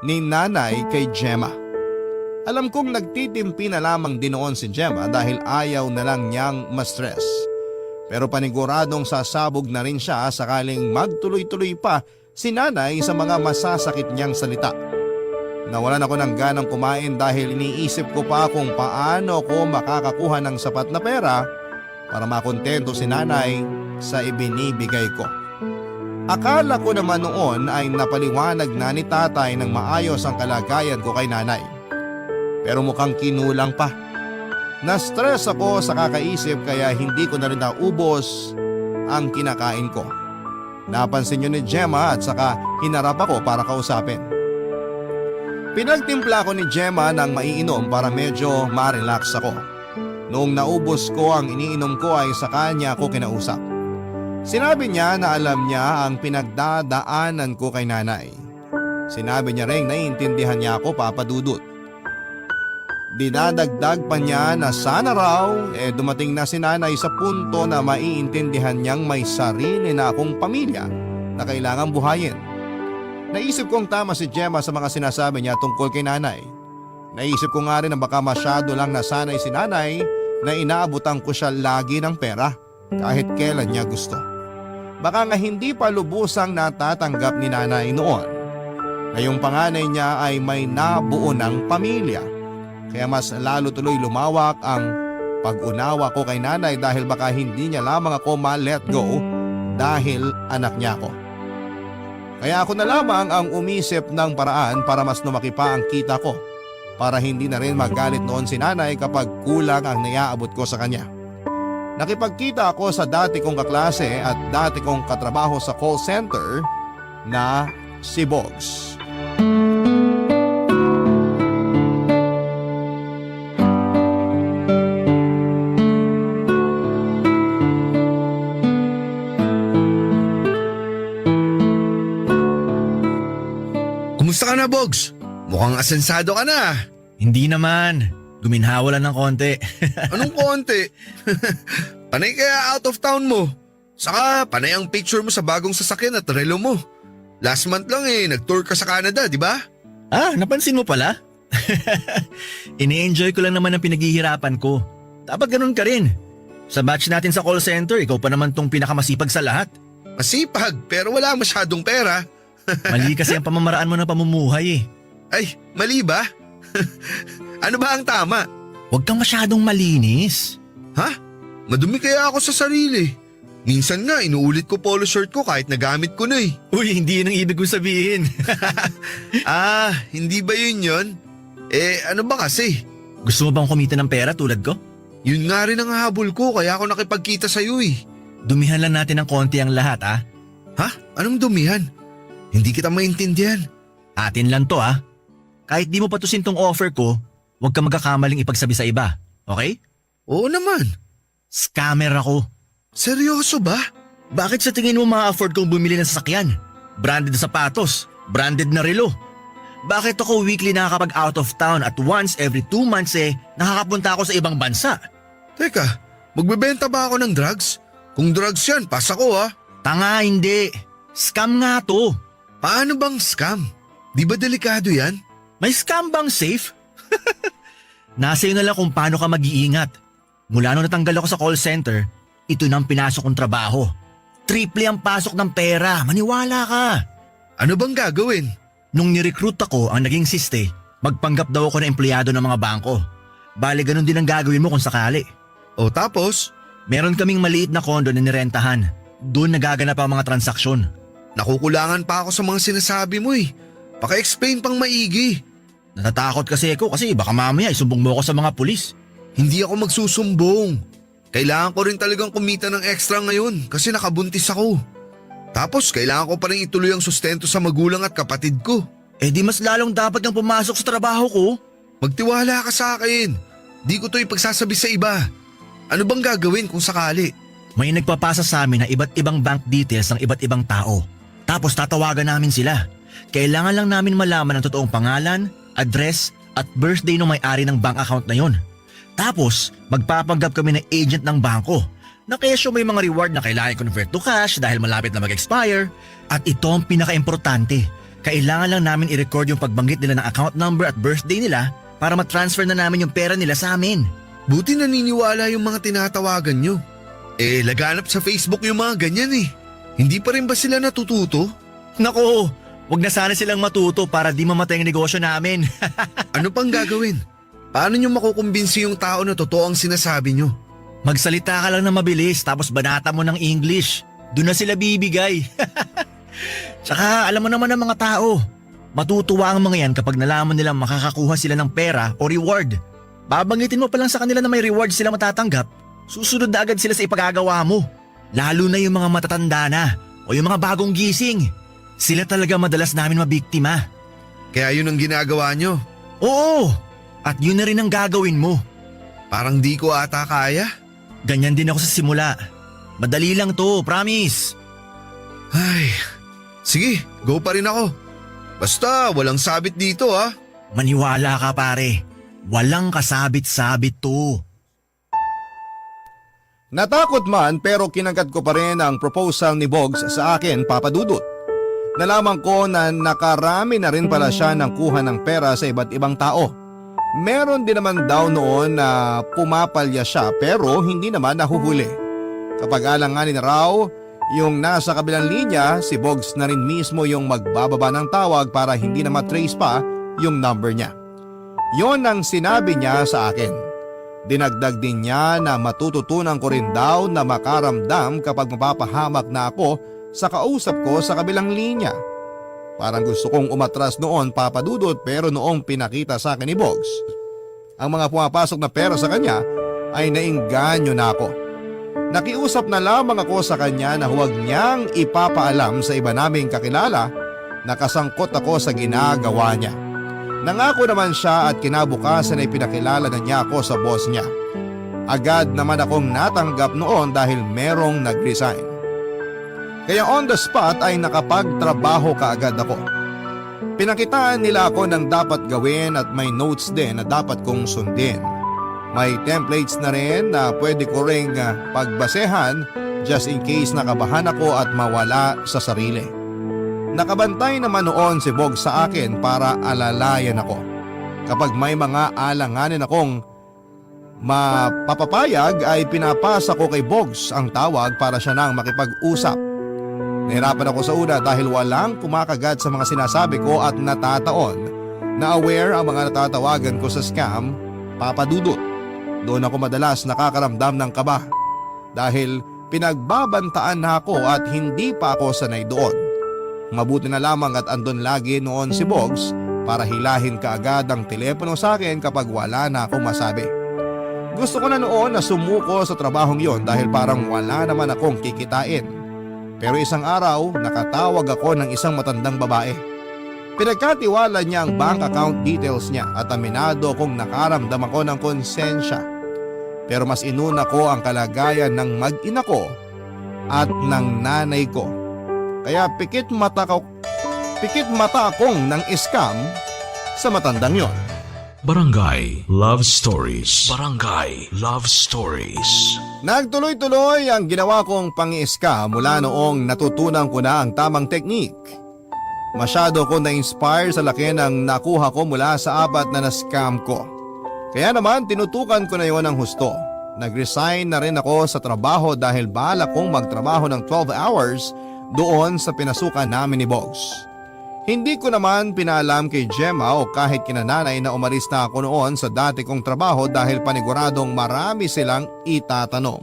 ni nanay kay Gemma. Alam kong nagtitimpi na lamang din noon si Gemma dahil ayaw na lang niyang ma-stress. Pero paniguradong sasabog na rin siya sakaling magtuloy-tuloy pa si nanay sa mga masasakit niyang salita. Nawalan ako ng ganang kumain dahil iniisip ko pa kung paano ko makakakuha ng sapat na pera para makontento si nanay sa ibinibigay ko. Akala ko naman noon ay napaliwanag na ni tatay ng maayos ang kalagayan ko kay nanay. Pero mukhang kinulang pa. Na-stress ako sa kakaisip kaya hindi ko na rin naubos ang kinakain ko. Napansin yun ni Gemma at saka hinarap ako para kausapin. Pinagtimpla ko ni Gemma ng maiinom para medyo ma-relax ako. Noong naubos ko ang iniinom ko ay sa kanya ako kinausap. Sinabi niya na alam niya ang pinagdadaanan ko kay nanay. Sinabi niya rin naiintindihan niya ako, Papa Dudut. Dinadagdag pa niya na sana raw dumating na si nanay sa punto na maiintindihan niyang may sarili na akong pamilya na kailangang buhayin. Naisip kong tama si Gemma sa mga sinasabi niya tungkol kay nanay. Naisip ko nga rin na baka masyado lang nasanay si nanay na inaabutan ko siya lagi ng pera kahit kailan niya gusto. Baka nga hindi pa lubusang natatanggap ni nanay noon na yung panganay niya ay may nabuo ng pamilya. Kaya mas lalo tuloy lumawak ang pag-unawa ko kay nanay dahil baka hindi niya lamang ako ma-let go dahil anak niya ako. Kaya ako na lamang ang umisip ng paraan para mas lumaki pa ang kita ko para hindi na rin magalit noon si nanay kapag kulang ang naiaabot ko sa kanya. Nakipagkita ako sa dati kong kaklase at dati kong katrabaho sa call center na si Bogs. Kumusta ka na, Bogs? Mukhang asensado ka na. Hindi naman. Guminhawa lang ng konti. Anong konti? Panay kaya out of town mo. Saka panay ang picture mo sa bagong sasakyan at relo mo. Last month lang nag-tour ka sa Canada, di ba? Ah, napansin mo pala? Ini-enjoy ko lang naman ang pinaghihirapan ko. Dapat ganun ka rin. Sa batch natin sa call center, ikaw pa naman tong pinakamasipag sa lahat. Masipag pero wala masyadong pera. Mali kasi ang pamamaraan mo ng pamumuhay eh. Ay, mali ba? Ano ba ang tama? Huwag kang masyadong malinis. Ha? Madumi kaya ako sa sarili. Minsan nga inuulit ko polo shirt ko kahit nagamit ko na eh. Uy, hindi yun ang ibig kong sabihin. Hindi ba yun? Ano ba kasi? Gusto mo bang kumita ng pera tulad ko? Yun nga rin ang habol ko kaya ako nakipagkita sa'yo eh. Dumihan lang natin ng konti ang lahat ah. Ha? Anong dumihan? Hindi kita maintindihan. Atin lang to ah. Kahit di mo patusin tong offer ko, huwag ka magkakamaling ipagsabi sa iba. Okay? Oo naman. Scammer ako. Seryoso ba? Bakit sa tingin mo ma-afford kong bumili ng sasakyan? Branded na sapatos, branded na relo. Bakit ako weekly nakakapag out of town at once every 2 months nakakapunta ako sa ibang bansa? Teka, magbebenta ba ako ng drugs? Kung drugs yan, pas ako ah. Tanga, hindi. Scam nga to. Paano bang scam? Di ba delikado yan? May scam bang safe? Nasa iyo na lang kung paano ka mag-iingat. Mula nung natanggal ako sa call center, ito na ang pinasok kong trabaho. Triple ang pasok ng pera, maniwala ka. Ano bang gagawin? Nung nirecruit ako, ang naging siste, magpanggap daw ako na empleyado ng mga bangko. Bale, ganun din ang gagawin mo kung sakali. O tapos? Meron kaming maliit na kondo na nirentahan. Doon nagaganap ang mga transaksyon. Nakukulangan pa ako sa mga sinasabi mo eh. Paka-explain pang maigi. Natatakot kasi ako kasi baka mamaya isumbong mo ako sa mga pulis. Hindi ako magsusumbong. Kailangan ko rin talagang kumita ng extra ngayon kasi nakabuntis ako. Tapos kailangan ko pa rin ituloy ang sustento sa magulang at kapatid ko. Eh di mas lalong dapat kang pumasok sa trabaho ko. Magtiwala ka sa akin. Di ko to ipagsasabi sa iba. Ano bang gagawin kung sakali? May nagpapasa sa amin ng iba't ibang bank details ng iba't ibang tao. Tapos tatawagan namin sila. Kailangan lang namin malaman ang totoong pangalan, address at birthday ng may-ari ng bank account na yon. Tapos magpapanggap kami ng agent ng bangko na kesyo may mga reward na kailangan i-convert to cash dahil malapit na mag-expire. At ito ang pinaka-importante. Kailangan lang namin i-record yung pagbanggit nila ng account number at birthday nila para matransfer na namin yung pera nila sa amin. Buti naniniwala yung mga tinatawagan nyo. Laganap sa Facebook yung mga ganyan eh. Hindi pa rin ba sila natututo? Nako, wag na sana silang matuto para di mamatay ang negosyo namin. Ano pang gagawin? Paano nyo makukumbinsi yung tao na totoo ang sinasabi nyo? Magsalita ka lang na mabilis tapos banata mo ng English. Doon na sila bibigay. Tsaka alam mo naman ang mga tao. Matutuwa ang mga yan kapag nalaman nilang makakakuha sila ng pera o reward. Babanggitin mo pa lang sa kanila na may reward sila matatanggap. Susunod na agad sila sa ipagagawa mo. Lalo na yung mga matatanda na o yung mga bagong gising. Sila talaga madalas namin mabiktima. Kaya yun ang ginagawa nyo. Oo, at yun na rin ang gagawin mo. Parang di ko ata kaya. Ganyan din ako sa simula. Madali lang to, promise. Ay, sige, go pa rin ako. Basta walang sabit dito ah. Maniwala ka pare. Walang kasabit-sabit to. Natakot man pero kinagad ko pa rin ang proposal ni Bogs sa akin, Papa Dudut. Nalaman ko na nakarami na rin pala siya ng kuha ng pera sa iba't ibang tao. Meron din naman daw noon na pumapalya siya pero hindi naman nahuhuli. Kapag alanganin raw yung nasa kabilang linya, si Bogs na rin mismo yung magbababa ng tawag para hindi na matrace pa yung number niya. Yon ang sinabi niya sa akin. Dinagdag din niya na matututunan ko rin daw na makaramdam kapag mapapahamak na ako sa kausap ko sa kabilang linya. Parang gusto kong umatras noon, Papa Dudut, pero noong pinakita sa akin ni Bogs ang mga pumapasok na pera sa kanya ay nainganyo na ako. Nakiusap na lamang ako sa kanya na huwag niyang ipapaalam sa iba naming kakilala na kasangkot ako sa ginagawa niya. Nangako naman siya at kinabukasan ay pinakilala na niya ako sa boss niya. Agad naman akong natanggap noon dahil merong nag-resign. Kaya on the spot ay nakapagtrabaho kaagad ako. Pinakitaan nila ako ng dapat gawin at may notes din na dapat kong sundin. May templates na rin na pwede ko ring pagbasehan just in case nakabahan ako at mawala sa sarili. Nakabantay naman noon si Bogs sa akin para alalayan ako. Kapag may mga alanganin akong mapapapayag ay pinapasa ko kay Bogs ang tawag para siya nang makipag-usap. Nahirapan ako sa una dahil walang kumakagat sa mga sinasabi ko at natataon na aware ang mga natatawagan ko sa scam, Papa Dudut. Doon ako madalas nakakaramdam ng kaba dahil pinagbabantaan na ako at hindi pa ako sanay doon. Mabuti na lamang at andon lagi noon si Bogs para hilahin kaagad ang telepono sa akin kapag wala na akong masabi. Gusto ko na noon na sumuko sa trabahong yon dahil parang wala naman akong kikitain. Pero isang araw, nakatawag ako ng isang matandang babae. Pinagkatiwala niya ang bank account details niya at aminado kong nakaramdam ako ng konsensya. Pero mas inuna ko ang kalagayan ng mag-ina ko at ng nanay ko. Kaya pikit mata akong ng scam sa matandang yon. Barangay Love Stories. Barangay Love Stories. Nagtuloy-tuloy ang ginawa kong pang-scam mula noong natutunan ko na ang tamang teknik. Masyado ko na-inspire sa laki ng nakuha ko mula sa 4 na na-scam ko. Kaya naman tinutukan ko na yon ng husto. Nag-resign na rin ako sa trabaho dahil balak kong magtrabaho ng 12 hours doon sa pinasukan namin ni Bogs. Hindi ko naman pinaalam kay Gemma o kahit kinananay na umalis na ako noon sa dati kong trabaho dahil paniguradong marami silang itatanong.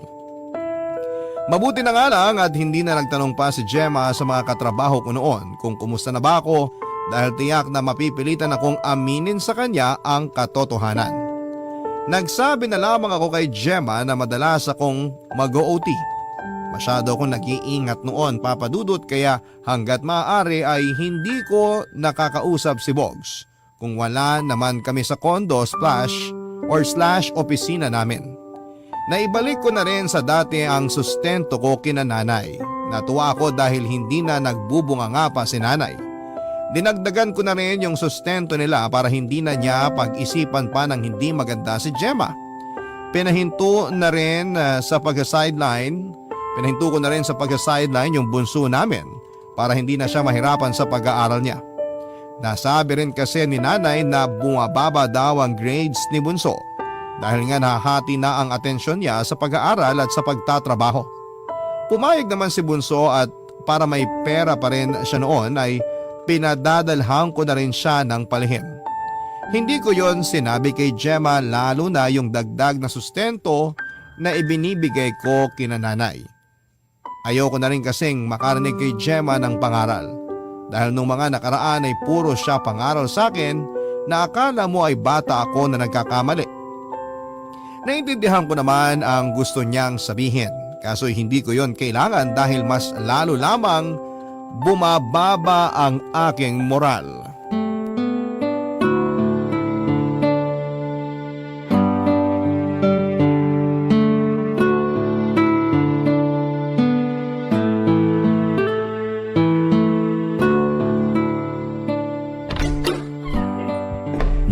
Mabuti na nga lang at hindi na nagtanong pa si Gemma sa mga katrabaho ko noon kung kumusta na ba ako dahil tiyak na mapipilitan akong aminin sa kanya ang katotohanan. Nagsabi na lamang ako kay Gemma na madalas akong mag-OT. Masyado akong nag-iingat noon, Papa Dudut, kaya hanggat maaari ay hindi ko nakakausap si Bogs kung wala naman kami sa condo slash opisina namin. Naibalik ko na rin sa dati ang sustento ko kina nanay. Natuwa ako dahil hindi na nagbubunga nga pa si nanay. Dinagdagan ko na rin yung sustento nila para hindi na niya pag-isipan pa ng hindi maganda si Gemma. Pinahinto ko na rin sa pag-sideline yung bunso namin para hindi na siya mahirapan sa pag-aaral niya. Nasabi rin kasi ni nanay na bumababa daw ang grades ni bunso dahil nga nahahati na ang atensyon niya sa pag-aaral at sa pagtatrabaho. Pumayag naman si bunso at para may pera pa rin siya noon ay pinadadalhan ko na rin siya ng palihim. Hindi ko yon sinabi kay Gemma lalo na yung dagdag na sustento na ibinibigay ko kina nanay. Ayoko na rin kasing makarinig kay Gemma ng pangaral dahil nung mga nakaraan ay puro siya pangaral sa akin na akala mo ay bata ako na nagkakamali. Naintindihan ko naman ang gusto niyang sabihin kaso hindi ko yon kailangan dahil mas lalo lamang bumababa ang aking moral.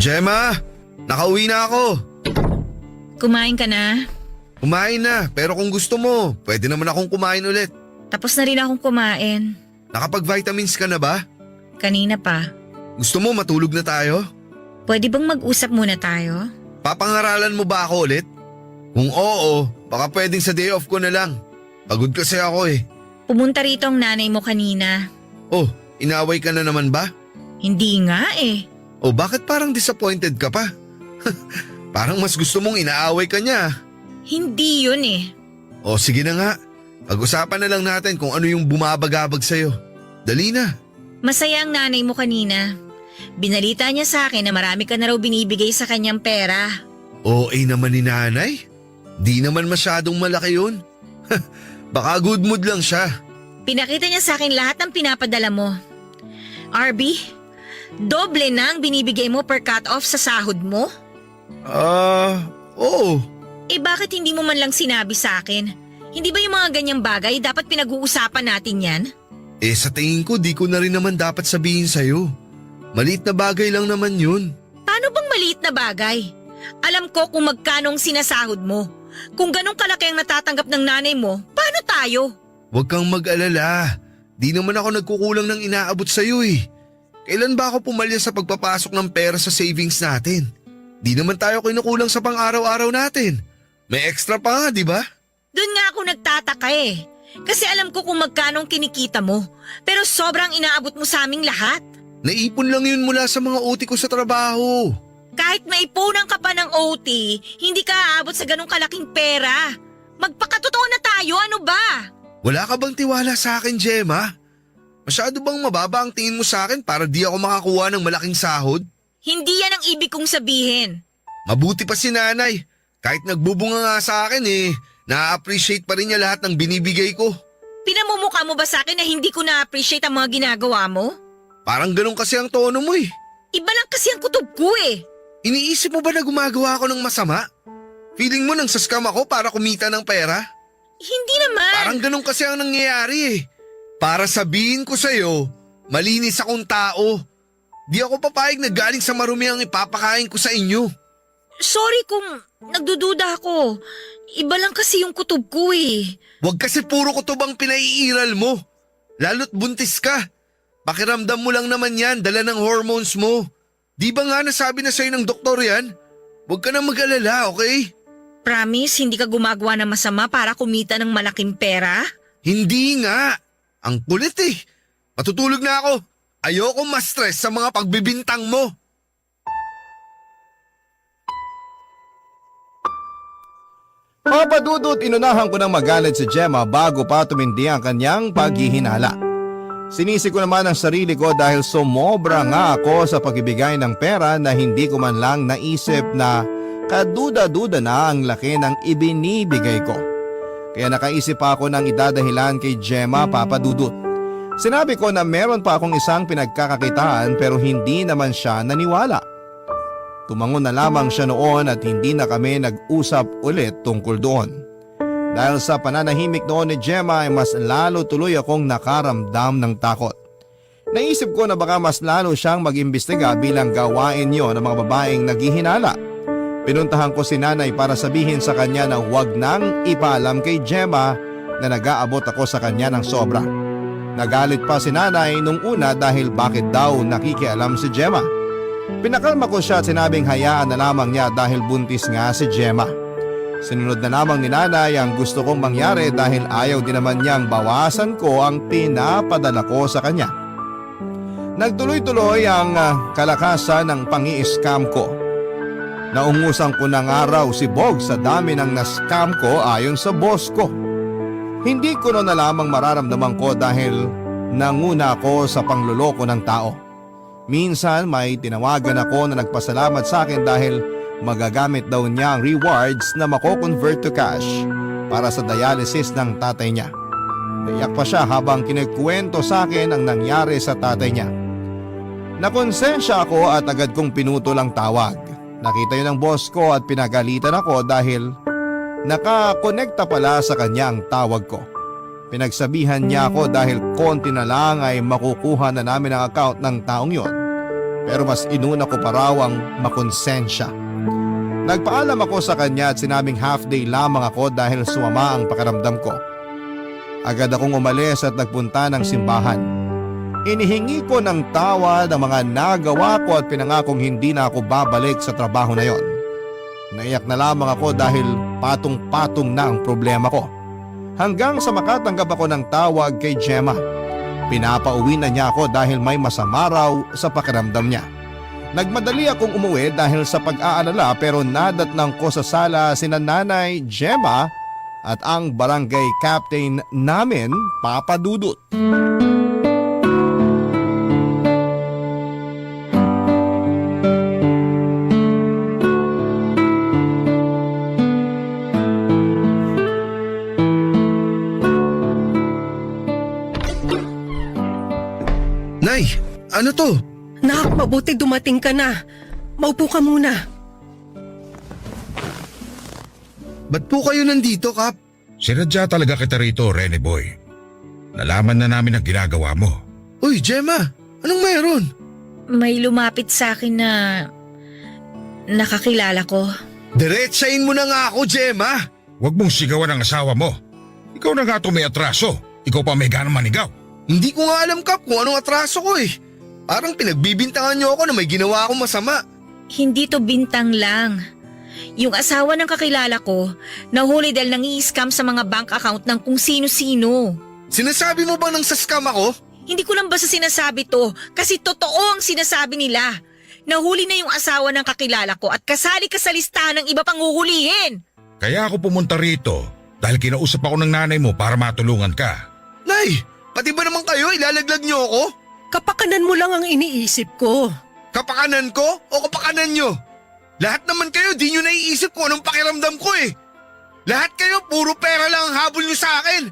Gemma, nakauwi na ako. Kumain ka na? Kumain na, pero kung gusto mo, pwede naman akong kumain ulit. Tapos na rin akong kumain. Nakapag-vitamins ka na ba? Kanina pa. Gusto mo matulog na tayo? Pwede bang mag-usap muna tayo? Papangaralan mo ba ako ulit? Kung oo, baka pwedeng sa day off ko na lang. Pagod kasi ako eh. Pumunta rito ang nanay mo kanina. Oh, inaway ka na naman ba? Hindi nga eh. O bakit parang disappointed ka pa? Parang mas gusto mong inaaway ka niya. Hindi yun eh. O sige na nga, pag-usapan na lang natin kung ano yung bumabagabag sa'yo. Dali na. Masaya ang nanay mo kanina. Binalita niya sa akin na marami ka na raw binibigay sa kanyang pera. OA naman ni nanay. Di naman masyadong malaki yun. Baka good mood lang siya. Pinakita niya sa akin lahat ng pinapadala mo. RB, doble na ang binibigay mo per cut-off sa sahod mo? Oo. Eh bakit hindi mo man lang sinabi sa akin? Hindi ba yung mga ganyang bagay dapat pinag-uusapan natin yan? Eh sa tingin ko di ko na rin naman dapat sabihin sa'yo. Maliit na bagay lang naman yun. Paano bang maliit na bagay? Alam ko kung magkano ang sinasahod mo. Kung ganong kalaki ang natatanggap ng nanay mo, paano tayo? Huwag kang mag-alala. Di naman ako nagkukulang ng inaabot sa'yo eh. Kailan ba ako pumalya sa pagpapasok ng pera sa savings natin? Di naman tayo kinukulang sa pang-araw-araw natin. May extra pa nga, di ba? Doon nga ako nagtataka eh. Kasi alam ko kung magkano ang kinikita mo. Pero sobrang inaabot mo sa aming lahat. Naipon lang yun mula sa mga OT ko sa trabaho. Kahit maipunan ka pa ng OT, hindi ka aabot sa ganong kalaking pera. Magpakatotoo na tayo, ano ba? Wala ka bang tiwala sa akin, Gemma? Masyado bang mababa ang tingin mo sa akin para di ako makakuha ng malaking sahod? Hindi yan ang ibig kong sabihin. Mabuti pa si nanay. Kahit nagbubunga nga sa akin na-appreciate pa rin niya lahat ng binibigay ko. Pinamumukha mo ba sa akin na hindi ko na-appreciate ang mga ginagawa mo? Parang ganun kasi ang tono mo eh. Iba lang kasi ang kutob ko eh. Iniisip mo ba na gumagawa ako ng masama? Feeling mo nang saskam ako para kumita ng pera? Hindi naman. Parang ganun kasi ang nangyayari eh. Para sabihin ko sa'yo, malinis akong tao. Di ako papayag na galing sa marumi ang ipapakain ko sa inyo. Sorry kung nagdududa ako. Iba lang kasi yung kutob ko eh. Huwag kasi puro kutob ang pinaiiral mo. Lalo't buntis ka. Pakiramdam mo lang naman yan, dala ng hormones mo. Di ba nga nasabi na sa'yo ng doktor yan? Huwag ka na mag-alala, okay? Promise, hindi ka gumagawa ng masama para kumita ng malaking pera? Hindi nga. Ang kulit eh. Matutulog na ako. Ayoko ma-stress sa mga pagbibintang mo. Papadudot, inunahan ko ng magalit si Gemma bago pa tumindi ang kanyang paghihinala. Sinisi ko naman ang sarili ko dahil sumobra nga ako sa pagbibigay ng pera na hindi ko man lang naisip na kaduda-duda na ang laki ng ibinibigay ko. Kaya nakaisip pa ako ng idadahilan kay Gemma, Papadudot. Sinabi ko na meron pa akong isang pinagkakakitaan pero hindi naman siya naniwala. Tumango na lamang siya noon at hindi na kami nag-usap ulit tungkol doon. Dahil sa pananahimik noon ni Gemma ay mas lalo tuloy akong nakaramdam ng takot. Naisip ko na baka mas lalo siyang mag-imbestiga bilang gawain niyo ng mga babaeng naghihinala. Pinuntahan ko si nanay para sabihin sa kanya na huwag nang ipaalam kay Gemma na nag-aabot ako sa kanya ng sobra. Nagalit pa si nanay nung una dahil bakit daw nakikialam si Gemma. Pinakalma ko siya at sinabing hayaan na lamang niya dahil buntis nga si Gemma. Sinunod na lamang ni nanay ang gusto kong mangyari dahil ayaw din naman niyang bawasan ko ang pinapadala ko sa kanya. Nagtuloy-tuloy ang kalakasan ng pangi-scam ko. Naungusan ko ng araw si Bog sa dami ng na-scam ko ayon sa boss ko. Hindi ko na lamang mararamdaman ko dahil nanguna ako sa pangluloko ng tao. Minsan may tinawagan ako na nagpasalamat sa akin dahil magagamit daw niya ang rewards na mako-convert to cash para sa dialysis ng tatay niya. Naiyak pa siya habang kinikuwento sa akin ang nangyari sa tatay niya. Nakonsensya ako at agad kong pinutol ang tawag. Nakita yun ng boss ko at pinagalitan ako dahil nakakonekta pala sa kanya ang tawag ko. Pinagsabihan niya ako dahil konti na lang ay makukuha na namin ang account ng taong yon. Pero mas inuna ko pa raw ang makonsensya. Nagpaalam ako sa kanya at sinabing half day lamang ako dahil sumama ang pakiramdam ko. Agad akong umalis at nagpunta ng simbahan. Inihingi ko ng tawad ang mga nagawa ko at pinangakong hindi na ako babalik sa trabaho na yon. Naiyak na lamang ako dahil patong-patong na ang problema ko. Hanggang sa makatanggap ako ng tawag kay Gemma. Pinapauwi na niya ako dahil may masama raw sa pakiramdam niya. Nagmadali akong umuwi dahil sa pag-aalala pero nadatnang ko sa sala sina Nanay Gemma at ang barangay captain namin, Papadudot. Nay, ano to? Nak, mabuti dumating ka na. Maupo ka muna. Ba't po kayo nandito, Kap? Sinadya talaga kita rito, Rene Boy. Nalaman na namin ang ginagawa mo. Uy, Gemma, anong mayroon? May lumapit sa akin na nakakilala ko. Diretsahin mo na nga ako, Gemma. Huwag mong sigawan ang asawa mo. Ikaw na nga ito may atraso. Ikaw pa may ganang manigaw. Hindi ko nga alam, Kap, kung anong atraso ko eh. Parang pinagbibintangan niyo ako na may ginawa akong masama. Hindi to bintang lang. Yung asawa ng kakilala ko, nahuli dahil nangi-scam sa mga bank account ng kung sino-sino. Sinasabi mo bang nang sa-scam ako? Hindi ko lang basta sinasabi to kasi totoo ang sinasabi nila. Nahuli na yung asawa ng kakilala ko at kasali ka sa listahan ng iba pang huhulihin. Kaya ako pumunta rito dahil kinausap ako ng nanay mo para matulungan ka. Nay, pati ba naman kayo ilalaglag niyo ako? Kapakanan mo lang ang iniisip ko. Kapakanan ko o kapakanan nyo? Lahat naman kayo di nyo naiisip kung anong pakiramdam ko eh. Lahat kayo puro pera lang ang habol nyo sa akin.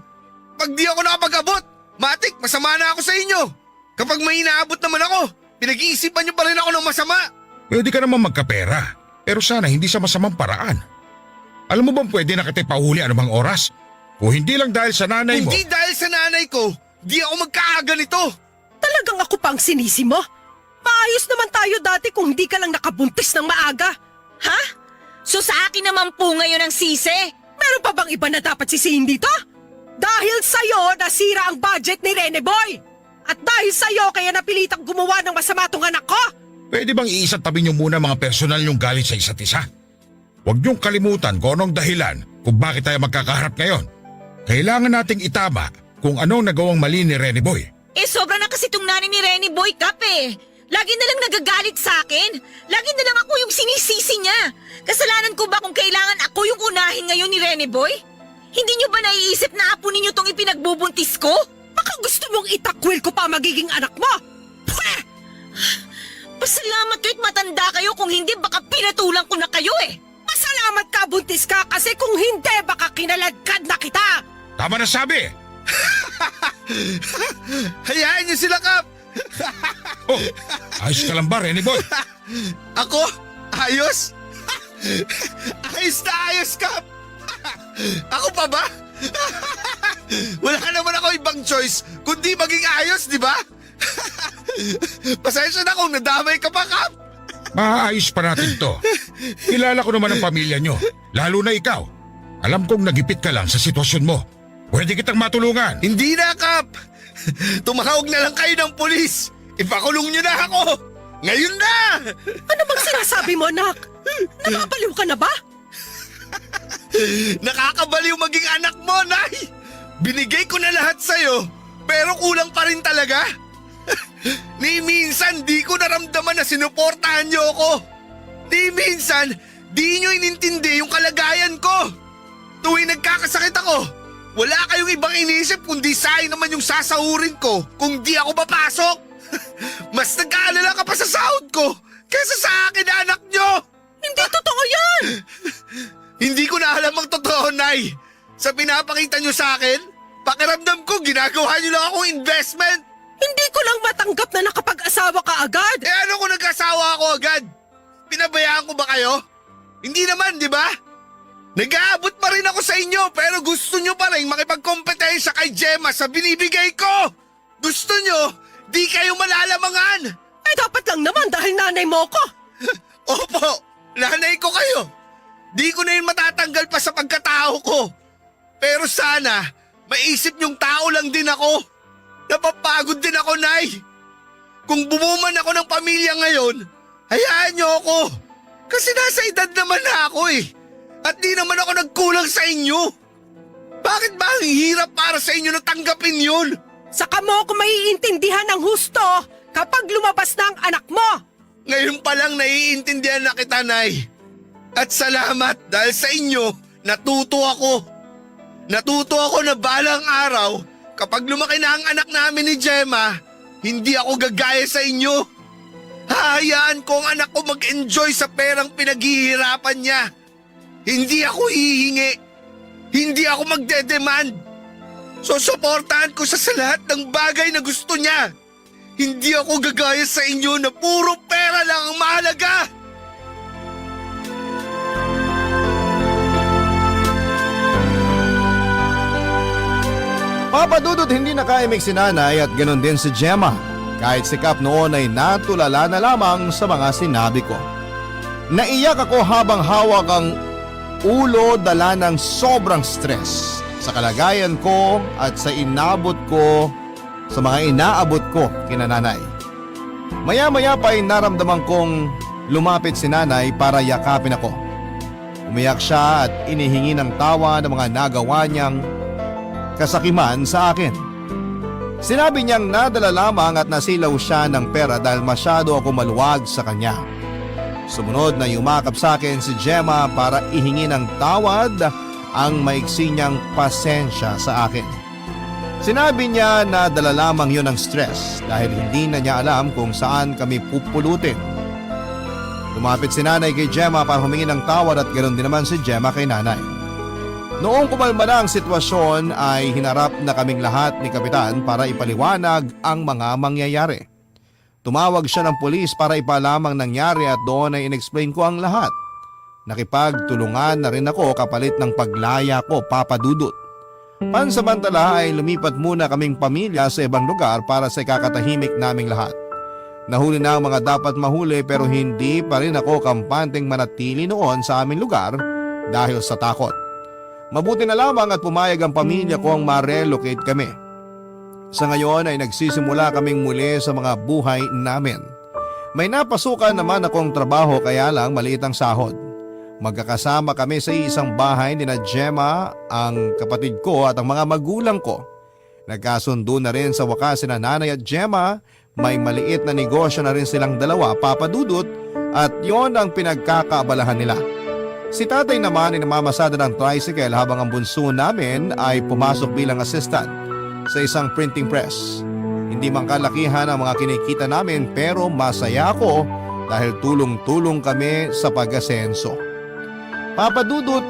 Pag di ako nakapag-abot, matik masama na ako sa inyo. Kapag may inaabot naman ako, pinag-iisipan nyo pa rin ako ng masama. Pwede ka naman magkapera, pero sana hindi sa masamang paraan. Alam mo bang pwede na kita ipahuli anumang oras? Kung hindi lang dahil sa nanay mo. Hindi dahil sa nanay ko, di ako magkaaga nito. Talagang ako pa ang sinisi mo? Maayos naman tayo dati kung hindi ka lang nakabuntis ng maaga. Ha? So sa akin naman po ngayon ang sisi? Meron pa bang iba na dapat sisihin dito? Dahil sa'yo, nasira ang budget ni Rene Boy. At dahil sa'yo, kaya napilitang gumawa ng masama tong anak ko. Pwede bang iisang tabi niyo muna mga personal niyong galit sa isa't isa? Huwag niyong kalimutan kung anong dahilan kung bakit tayo magkakaharap ngayon. Kailangan nating itama kung anong nagawang mali ni Rene Boy. Sobra na kasi itong nanay ni Renny Boy Cap eh. Lagi na lang nagagalit sa akin. Lagi na lang ako yung sinisisi niya. Kasalanan ko ba kung kailangan ako yung unahin ngayon ni Renny Boy? Hindi niyo ba naiisip na apo ninyo tong ipinagbubuntis ko? Baka gusto mong itakwil ko pa magiging anak mo. Pweh! Pasalamat kayo't matanda kayo kung hindi baka pinatulang ko na kayo eh. Masalamat ka, buntis ka, kasi kung hindi, baka kinaladkad na kita. Tama na sabi! Hayaan niyo sila, Kap. Oh, ayos ka lang ba, Rene Boy? Ako? Ayos? Ayos na ayos, Kap. Ako pa ba? Wala naman ako ibang choice kundi maging ayos, di ba? Pasensya na kung nadamay ka pa, Kap. Maayos pa natin to. Kilala ko naman ang pamilya nyo, lalo na ikaw. Alam kong nagipit ka lang sa sitwasyon mo. Pwede kitang matulungan. Hindi na, Kap. Tumawag na lang kayo ng pulis. Ipakulong niyo na ako. Ngayon na! Ano bang sinasabi mo, anak? Nababaliw ka na ba? Nakakabaliw maging anak mo, Nay! Binigay ko na lahat sa'yo, pero kulang pa rin talaga. Ni minsan, di ko naramdaman na sinuportahan niyo ako. Ni minsan, di niyo inintindi yung kalagayan ko. Tuwing nagkakasakit ako, wala kayong ibang inisip kundi sayang naman yung sasahurin ko kung di ako papasok. Mas nag-aalala ka pa sa sahod ko kaysa sa akin, anak niyo. Hindi totoo yan! Hindi ko na alam ang totoo, Nay. Sa pinapakita niyo sa akin, pakiramdam ko ginagawa niyo lang akong investment. Hindi ko lang matanggap na nakapag-asawa ka agad. Ano kung nag-asawa ako agad? Pinabayaan ko ba kayo? Hindi naman, di ba? Nag-aabot pa rin ako sa inyo pero gusto nyo pa rin makipagkompetensya kay Gemma sa binibigay ko. Gusto nyo, di kayo malalamangan. Eh dapat lang naman dahil nanay mo ko. Opo, nanay ko kayo. Di ko na yun matatanggal pa sa pagkatao ko. Pero sana, maisip nyong tao lang din ako. Napapagod din ako, Nay. Kung bumuman ako ng pamilya ngayon, hayaan niyo ako. Kasi nasa edad naman na ako eh. At di naman ako nagkulang sa inyo. Bakit ba ang hirap para sa inyo na tanggapin yun? Saka mo ako maiintindihan ng husto kapag lumabas na ang anak mo. Ngayon pa lang naiintindihan na kita, Nay. At salamat dahil sa inyo, natuto ako. Natuto ako na balang araw, kapag lumaki na ang anak namin ni Gemma, hindi ako gagaya sa inyo. Hahayaan ko ang anak ko mag-enjoy sa perang pinaghihirapan niya. Hindi ako hihingi. Hindi ako magdedemand. Susuportahan ko sa lahat ng bagay na gusto niya. Hindi ako gagaya sa inyo na puro pera lang ang mahalaga. Papadudot hindi nakaimik si nanay at ganoon din si Gemma. Kahit si Kap noon ay natulala na lamang sa mga sinabi ko. Naiyak ako habang hawak ang ulo dala ng sobrang stress sa kalagayan ko at sa inabot ko sa mga inaabot ko kina nanay. Maya-maya pa ay naramdaman kong lumapit si nanay para yakapin ako. Umiyak siya at inihingi ng tawa ng mga nagawa niyang kasakiman sa akin. Sinabi niyang nadala lamang at nasilaw siya ng pera dahil masyado ako maluwag sa kanya. Sumunod na yumakap sa akin si Gemma para ihingi ng tawad ang maiksi niyang pasensya sa akin. Sinabi niya na dala lamang yun ng stress dahil hindi na niya alam kung saan kami pupulutin. Lumapit si nanay kay Gemma para humingi ng tawad at ganoon din naman si Gemma kay nanay. Noong kumalma na ang sitwasyon ay hinarap na kaming lahat ni Kapitan para ipaliwanag ang mga mangyayari. Tumawag siya ng pulis para ipalamang nangyari at doon ay inexplain ko ang lahat. Nakipagtulungan na rin ako kapalit ng paglaya ko, Papa Dudut. Pansamantala ay lumipat muna kaming pamilya sa ibang lugar para sa ikakatahimik naming lahat. Nahuli na ang mga dapat mahuli pero hindi pa rin ako kampanteng manatili noon sa aming lugar dahil sa takot. Mabuti na lamang at pumayag ang pamilya ko ang ma-relocate kami. Sa ngayon ay nagsisimula kaming muli sa mga buhay namin. May napasukan naman akong trabaho kaya lang maliit ang sahod. Magkakasama kami sa isang bahay ni na Gemma, ang kapatid ko at ang mga magulang ko. Nagkasundo na rin sa wakas sina nanay at Gemma, may maliit na negosyo na rin silang dalawa, Papa Dudut, at yon ang pinagkakaabalahan nila. Si tatay naman ay namamasada ng tricycle habang ang bunso namin ay pumasok bilang assistant sa isang printing press. Hindi man kalakihan ang mga kinikita namin pero masaya ako dahil tulong-tulong kami sa pag-asenso. Papa Dudut,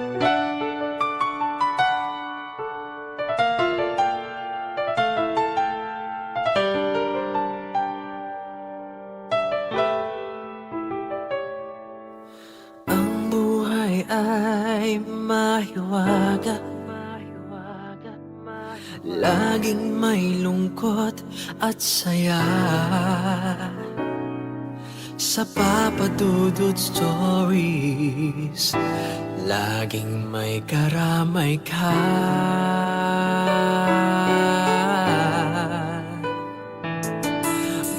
ang buhay ay mahiwaga, laging may lungkot at saya. Sa Papa Dudut Stories, laging may karamay ka.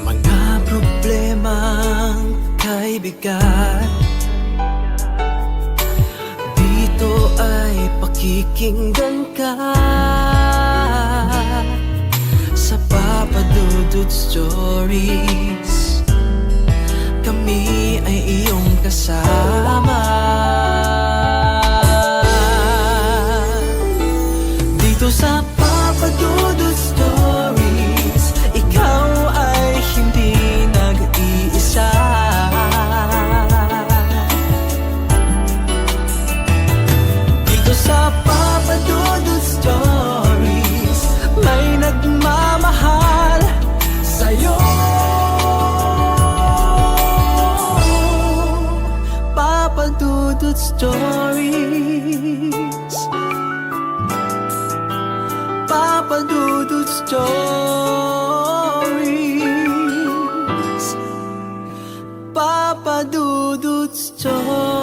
Mga problemang kaibigan, dito ay pakikinggan ka. Sa Papa Dudut Stories, kami ay iyong kasama. Dito sa Papa Dudut Stories, ikaw ay hindi nag-iisa. Dito sa Papa Dudut Stories, may nagmamahal sa'yo. Papa Dudut Stories, Papa Dudut Stories, Papa Dudut Stories.